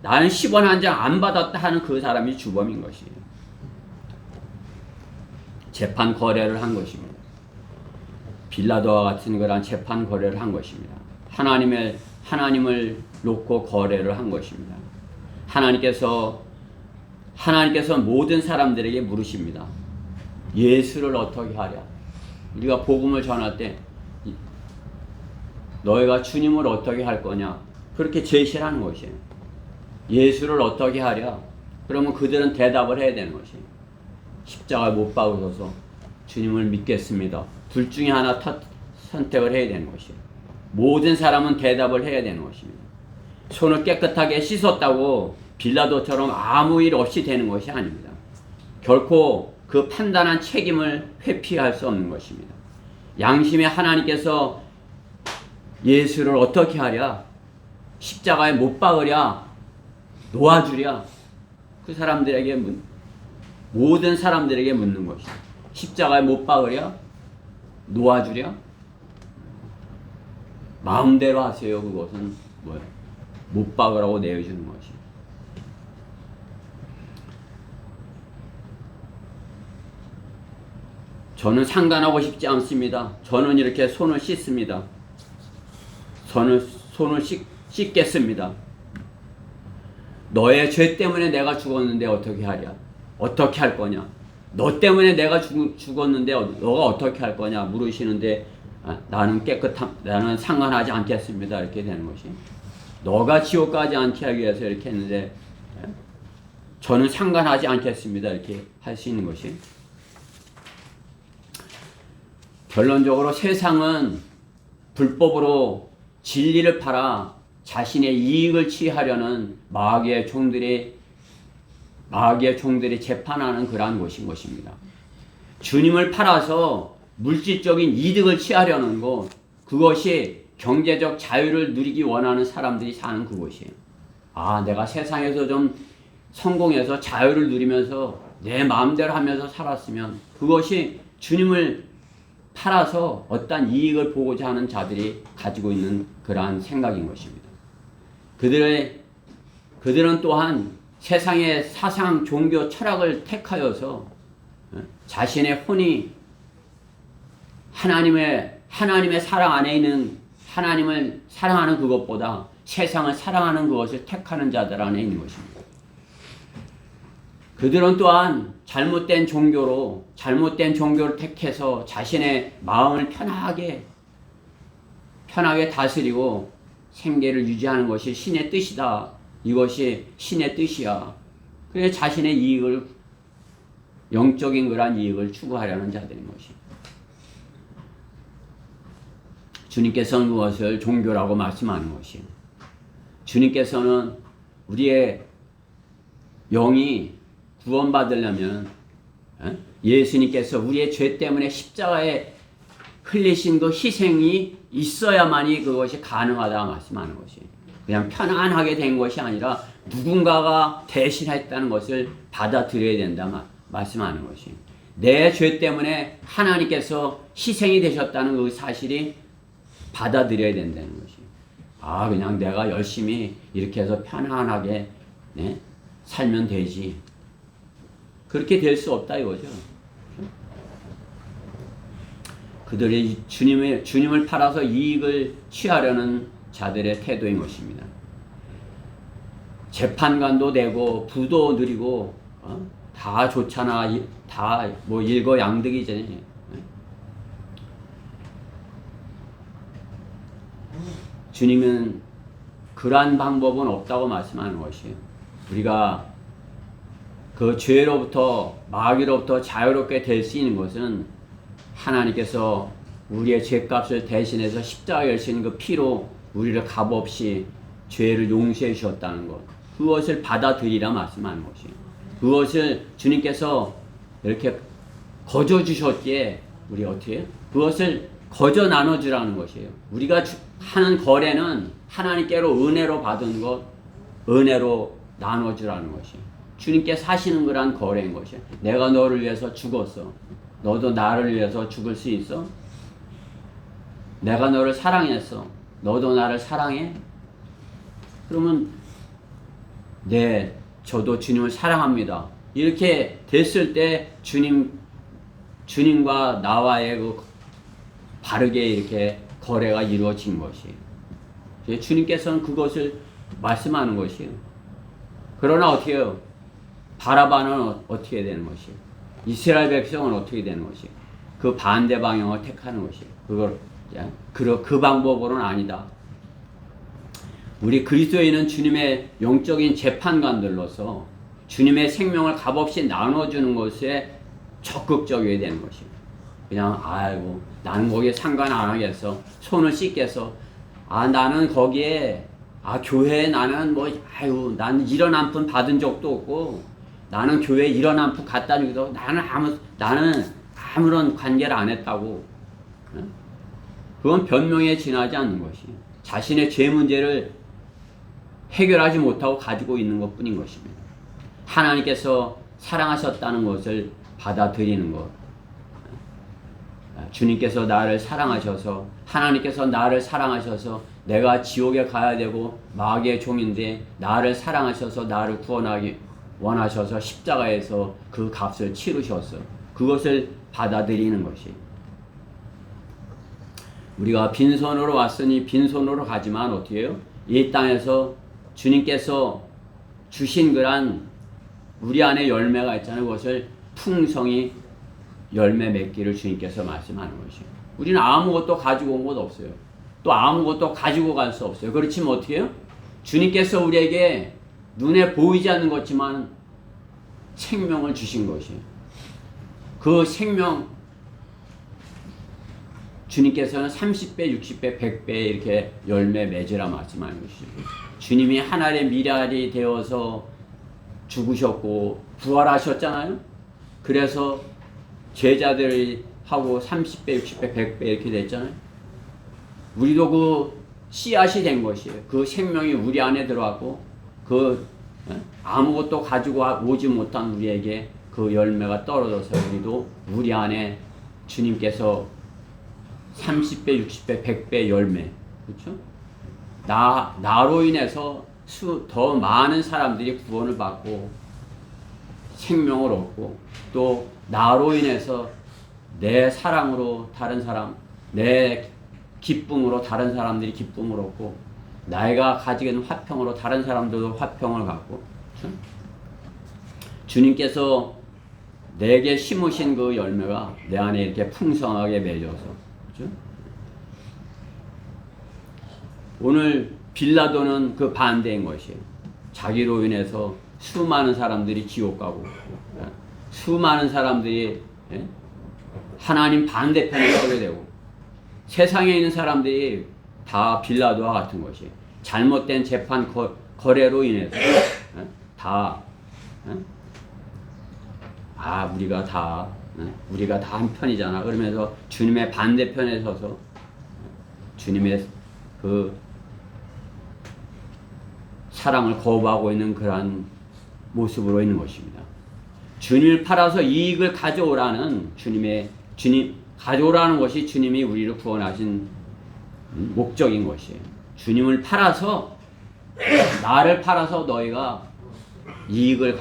나는 10원 한 장 안 받았다 하는 그 사람이 주범인 것이에요. 재판 거래를 한 것입니다. 빌라도와 같은 그런 재판 거래를 한 것입니다. 하나님을 놓고 거래를 한 것입니다. 하나님께서 모든 사람들에게 물으십니다. 예수를 어떻게 하랴? 우리가 복음을 전할 때 너희가 주님을 어떻게 할 거냐? 그렇게 제시를 하는 것이에요. 예수를 어떻게 하랴? 그러면 그들은 대답을 해야 되는 것이에요. 십자가에 못 박으셔서 주님을 믿겠습니다. 둘 중에 하나 선택을 해야 되는 것이에요. 모든 사람은 대답을 해야 되는 것입니다. 손을 깨끗하게 씻었다고 빌라도처럼 아무 일 없이 되는 것이 아닙니다. 결코 그 판단한 책임을 회피할 수 없는 것입니다. 양심의 하나님께서 예수를 어떻게 하랴? 십자가에 못 박으랴? 놓아주랴? 그 사람들에게 모든 사람들에게 묻는 것이다. 십자가에 못 박으랴? 놓아주랴? 마음대로 하세요. 그것은 뭐예요? 못 박으라고 내어주는 것이. 저는 상관하고 싶지 않습니다. 저는 이렇게 손을 씻습니다. 저는 손을 씻겠습니다. 너의 죄 때문에 내가 죽었는데 어떻게 하랴? 어떻게 할 거냐? 너 때문에 내가 죽었는데 너가 어떻게 할 거냐? 물으시는데 나는 상관하지 않겠습니다. 이렇게 되는 것이. 너가 지옥 가지 않게 하기 위해서 이렇게 했는데 저는 상관하지 않겠습니다. 이렇게 할 수 있는 것이. 결론적으로 세상은 불법으로 진리를 팔아 자신의 이익을 취하려는 마귀의 종들이 재판하는 그러한 것입니다. 주님을 팔아서 물질적인 이득을 취하려는 것, 그것이 경제적 자유를 누리기 원하는 사람들이 사는 그것이에요. 내가 세상에서 좀 성공해서 자유를 누리면서 내 마음대로 하면서 살았으면, 그것이 주님을 팔아서 어떤 이익을 보고자 하는 자들이 가지고 있는 그러한 생각인 것입니다. 그들은 또한 세상의 사상, 종교, 철학을 택하여서 자신의 혼이 하나님의 사랑 안에 있는 하나님을 사랑하는 그것보다 세상을 사랑하는 그것을 택하는 자들 안에 있는 것입니다. 그들은 또한 잘못된 종교를 택해서 자신의 마음을 편하게 다스리고 생계를 유지하는 것이 신의 뜻이다. 이것이 신의 뜻이야. 그래서 자신의 이익을, 영적인 그러한 이익을 추구하려는 자들인 것이. 주님께서는 그것을 종교라고 말씀하는 것이. 주님께서는 우리의 영이 구원받으려면 예수님께서 우리의 죄 때문에 십자가에 흘리신 그 희생이 있어야만이 그것이 가능하다 말씀하는 것이. 그냥 편안하게 된 것이 아니라 누군가가 대신했다는 것을 받아들여야 된다 말씀하는 것이. 내 죄 때문에 하나님께서 희생이 되셨다는 그 사실이 받아들여야 된다는 것이. 그냥 내가 열심히 이렇게 해서 편안하게 살면 되지. 그렇게 될 수 없다 이거죠. 그들이 주님을 팔아서 이익을 취하려는 자들의 태도인 것입니다. 재판관도 되고 부도 누리고 다 좋잖아. 다 뭐 일거양득이잖아요. 주님은 그러한 방법은 없다고 말씀하는 것이에요. 우리가 그 죄로부터, 마귀로부터 자유롭게 될 수 있는 것은 하나님께서 우리의 죄값을 대신해서 십자가에 열신 그 피로 우리를 값없이 죄를 용서해 주셨다는 것, 그것을 받아들이라 말씀하는 것이에요. 그것을 주님께서 이렇게 거저 주셨기에 우리 어떻게 해요? 그것을 거저 나눠주라는 것이에요. 우리가 하는 거래는 하나님께로 은혜로 받은 것, 은혜로 나눠주라는 것이에요. 주님께서 하시는 거란 거래인 것이에요. 내가 너를 위해서 죽었어. 너도 나를 위해서 죽을 수 있어? 내가 너를 사랑했어. 너도 나를 사랑해? 그러면 네, 저도 주님을 사랑합니다. 이렇게 됐을 때 주님과 나와의 그 바르게 이렇게 거래가 이루어진 것이에요. 주님께서는 그것을 말씀하는 것이에요. 그러나 어떻게 해요? 바라바는 어떻게 되는 것이에요? 이스라엘 백성은 어떻게 되는 것이에요? 그 반대 방향을 택하는 것이에요. 그 방법으로는 아니다. 우리 그리스도인은 주님의 영적인 재판관들로서 주님의 생명을 값없이 나눠주는 것에 적극적이어야 되는 것이에요. 그냥 아이고 나는 거기에 상관 안 하겠어. 손을 씻겠어. 나는 거기에 교회에 나는 나는 이런 한 푼 받은 적도 없고 나는 교회에 이런 한 푼 갖다 주기도 하고 나는 아무런 관계를 안 했다고. 그건 변명에 지나지 않는 것이에요. 자신의 죄 문제를 해결하지 못하고 가지고 있는 것 뿐인 것입니다. 하나님께서 사랑하셨다는 것을 받아들이는 것. 주님께서 나를 사랑하셔서, 하나님께서 나를 사랑하셔서 내가 지옥에 가야 되고 마귀의 종인데 나를 사랑하셔서 나를 구원하기 원하셔서 십자가에서 그 값을 치르셨어. 그것을 받아들이는 것이. 우리가 빈손으로 왔으니 빈손으로 가지만 어떻게 해요? 이 땅에서 주님께서 주신 그런 우리 안에 열매가 있잖아요. 그것을 풍성히 열매 맺기를 주님께서 말씀하는 것이에요. 우리는 아무것도 가지고 온 것 없어요. 또 아무것도 가지고 갈 수 없어요. 그렇지만 어떻게 해요? 주님께서 우리에게 눈에 보이지 않는 것지만 생명을 주신 것이에요. 그 생명 주님께서는 30배, 60배, 100배 이렇게 열매 맺으라 말씀하는 것이죠. 주님이 하나님의 미랄이 되어서 죽으셨고 부활하셨잖아요. 그래서 제자들이 하고 30배, 60배, 100배 이렇게 됐잖아요. 우리도 그 씨앗이 된 것이에요. 그 생명이 우리 안에 들어왔고 아무것도 가지고 오지 못한 우리에게 그 열매가 떨어져서 우리도 우리 안에 주님께서 30배, 60배, 100배 열매, 그렇죠? 나로 인해서 더 많은 사람들이 구원을 받고 생명을 얻고 또 나로 인해서 내 사랑으로 다른 사람, 내 기쁨으로 다른 사람들이 기쁨을 얻고 내가 가지고 있는 화평으로 다른 사람들도 화평을 갖고, 그렇죠? 주님께서 내게 심으신 그 열매가 내 안에 이렇게 풍성하게 맺어서, 그렇죠? 오늘 빌라도는 그 반대인 것이에요. 자기로 인해서 수많은 사람들이 지옥 가고 수많은 사람들이 하나님 반대편에 서게 되고 세상에 있는 사람들이 다 빌라도와 같은 것이에요. 잘못된 재판 거래로 인해서 다 우리가 다 한 편이잖아. 그러면서 주님의 반대편에 서서 주님의 그 사랑을 거부하고 있는 그러한 모습으로 있는 것입니다. 주님을 팔아서 이익을 가져오라는 가져오라는 것이 주님이 우리를 구원하신 목적인 것이에요. 주님을 팔아서 나를 팔아서 너희가 이익을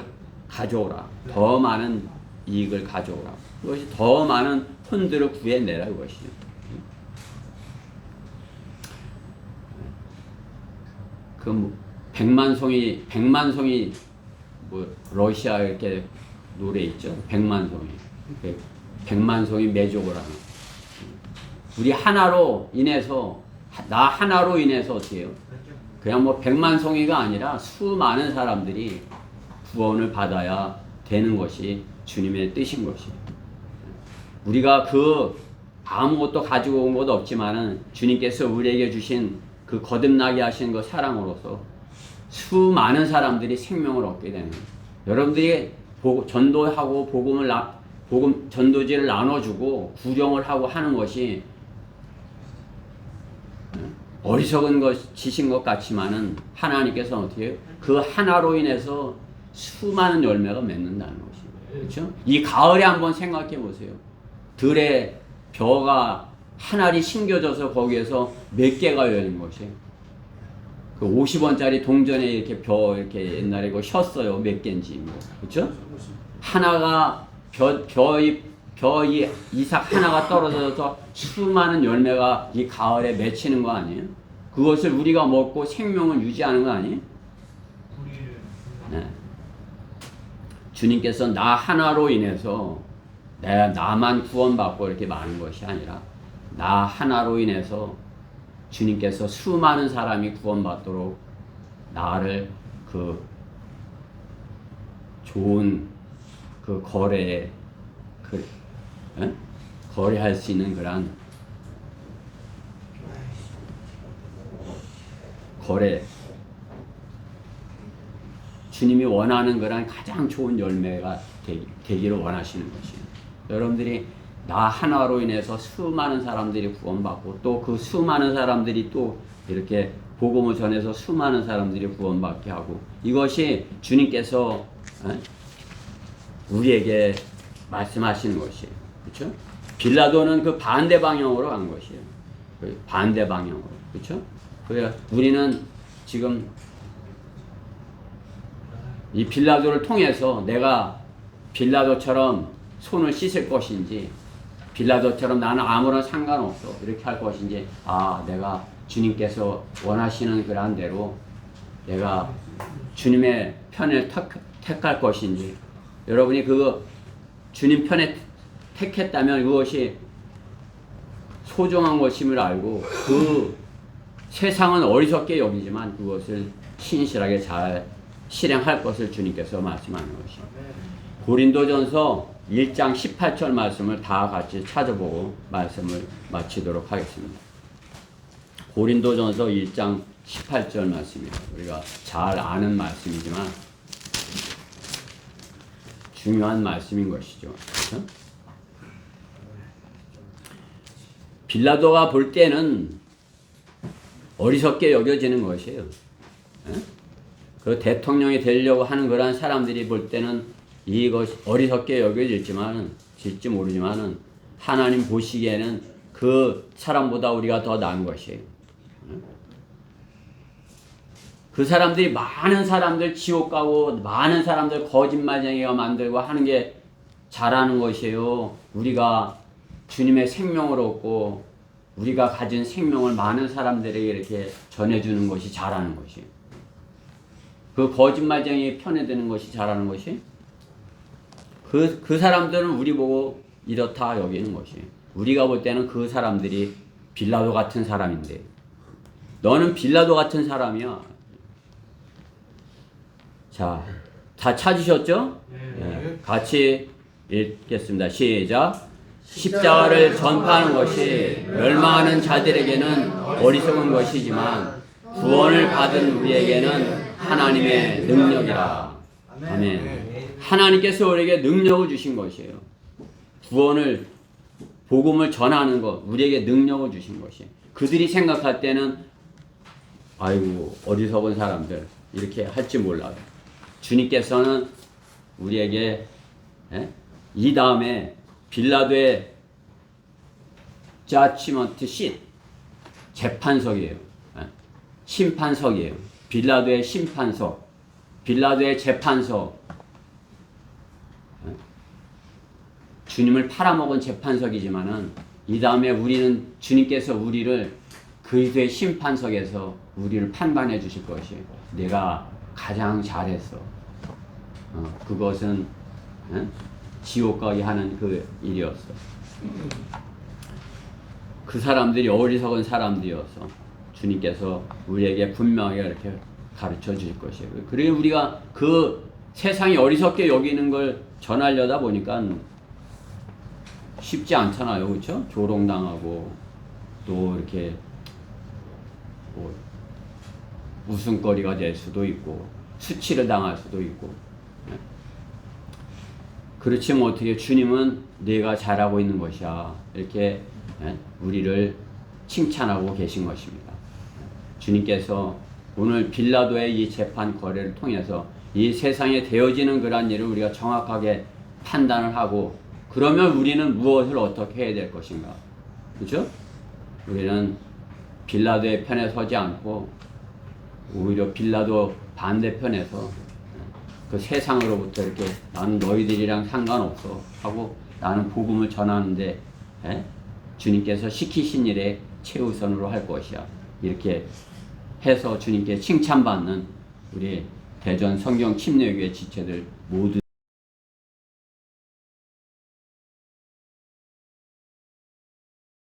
가져오라. 더 많은 이익을 가져오라. 그것이 더 많은 혼들을 구해내라 그것이죠. 백만송이 러시아 이렇게 노래 있죠. 백만송이 매족을 하는. 우리 하나로 인해서 나 하나로 인해서 어떻게 해요? 그냥 백만송이가 아니라 수많은 사람들이 구원을 받아야 되는 것이 주님의 뜻인 것이에요. 우리가 아무것도 가지고 온 것도 없지만은 주님께서 우리에게 주신 그 거듭나게 하신 그 사랑으로서 수많은 사람들이 생명을 얻게 되는. 여러분들이 전도하고 복음 전도지를 나눠주고 구령을 하고 하는 것이 어리석은 짓인 것 같지만은 하나님께서 어떻게 해요? 그 하나로 인해서 수많은 열매가 맺는다는 것이에요. 그렇죠? 이 가을에 한번 생각해 보세요. 들에 벼가 한 알이 심겨져서 거기에서 몇 개가 열린 것이에요. 그 50원짜리 동전에 이렇게 벼 이렇게 옛날에 그거 셨어요. 몇 개인지 뭐. 그렇죠? 하나가 벼 이삭 하나가 떨어져서 수많은 열매가 이 가을에 맺히는 거 아니에요? 그것을 우리가 먹고 생명을 유지하는 거 아니에요? 네. 주님께서 나 하나로 인해서 나만 구원받고 이렇게 많은 것이 아니라 나 하나로 인해서 주님께서 수많은 사람이 구원받도록 나를 그 좋은 그 거래에 거래할 수 있는 그런 거래 주님이 원하는 그런 가장 좋은 열매가 되기를 원하시는 것이에요. 여러분들이 나 하나로 인해서 수많은 사람들이 구원받고 또 그 수많은 사람들이 또 이렇게 복음을 전해서 수많은 사람들이 구원받게 하고 이것이 주님께서 우리에게 말씀하시는 것이에요. 그렇죠? 빌라도는 그 반대 방향으로 간 것이에요. 반대 방향으로. 그렇죠? 그래서 우리는 지금 이 빌라도를 통해서 내가 빌라도처럼 손을 씻을 것인지 빌라도처럼 나는 아무런 상관없어 이렇게 할 것인지 내가 주님께서 원하시는 그런 대로 내가 주님의 편을 택할 것인지 여러분이 그 주님 편에 택했다면 그것이 소중한 것임을 알고 그 세상은 어리석게 여기지만 그것을 신실하게 잘 실행할 것을 주님께서 말씀하는 것입니다. 고린도전서 1장 18절 말씀을 다 같이 찾아보고 말씀을 마치도록 하겠습니다. 고린도전서 1장 18절 말씀입니다. 우리가 잘 아는 말씀이지만 중요한 말씀인 것이죠. 그렇죠? 빌라도가 볼 때는 어리석게 여겨지는 것이에요. 그 대통령이 되려고 하는 그런 사람들이 볼 때는 이것이 어리석게 여겨질지 모르지만은 하나님 보시기에는 그 사람보다 우리가 더 나은 것이에요. 그 사람들이 많은 사람들 지옥 가고 많은 사람들 거짓말쟁이가 만들고 하는 게 잘하는 것이에요. 우리가 주님의 생명을 얻고 우리가 가진 생명을 많은 사람들에게 이렇게 전해주는 것이 잘하는 것이에요. 그 거짓말쟁이 편에 드는 것이 잘하는 것이 그 사람들은 우리 보고 이렇다 여기는 것이 우리가 볼 때는 그 사람들이 빌라도 같은 사람인데 너는 빌라도 같은 사람이야. 자, 다 찾으셨죠? 네. 같이 읽겠습니다. 시작. 십자가를 전파하는 것이 멸망하는 자들에게는 어리석은 것이지만 구원을 받은 우리에게는 하나님의 능력이라. 아멘. 하나님께서 우리에게 능력을 주신 것이에요. 구원을 복음을 전하는 것 우리에게 능력을 주신 것이에요. 그들이 생각할 때는 아이고 어리석은 사람들 이렇게 할지 몰라요. 주님께서는 우리에게 이 다음에 빌라도의 자치먼트 쉿 재판석이에요. 심판석이에요. 빌라도의 심판석, 빌라도의 재판석, 주님을 팔아먹은 재판석이지만은 이 다음에 우리는 주님께서 우리를 그리스도의 심판석에서 우리를 판단해 주실 것이에요. 내가 가장 잘했어. 그것은 지옥 가게 하는 그 일이었어. 그 사람들이 어리석은 사람들이어서 주님께서 우리에게 분명하게 이렇게 가르쳐 주실 것이에요. 그리고 우리가 그 세상이 어리석게 여기는 걸 전하려다 보니까 쉽지 않잖아요. 그렇죠? 조롱당하고 또 이렇게 뭐 웃음거리가 될 수도 있고 수치를 당할 수도 있고 그렇지만 어떻게 주님은 네가 잘하고 있는 것이야 이렇게 우리를 칭찬하고 계신 것입니다. 주님께서 오늘 빌라도의 이 재판 거래를 통해서 이 세상에 되어지는 그러한 일을 우리가 정확하게 판단을 하고 그러면 우리는 무엇을 어떻게 해야 될 것인가, 그렇죠? 우리는 빌라도의 편에 서지 않고 오히려 빌라도 반대편에서 그 세상으로부터 이렇게 나는 너희들이랑 상관없어 하고 나는 복음을 전하는데 주님께서 시키신 일에 최우선으로 할 것이야 이렇게 해서 주님께 칭찬받는 우리 대전 성경 침례교회 지체들 모두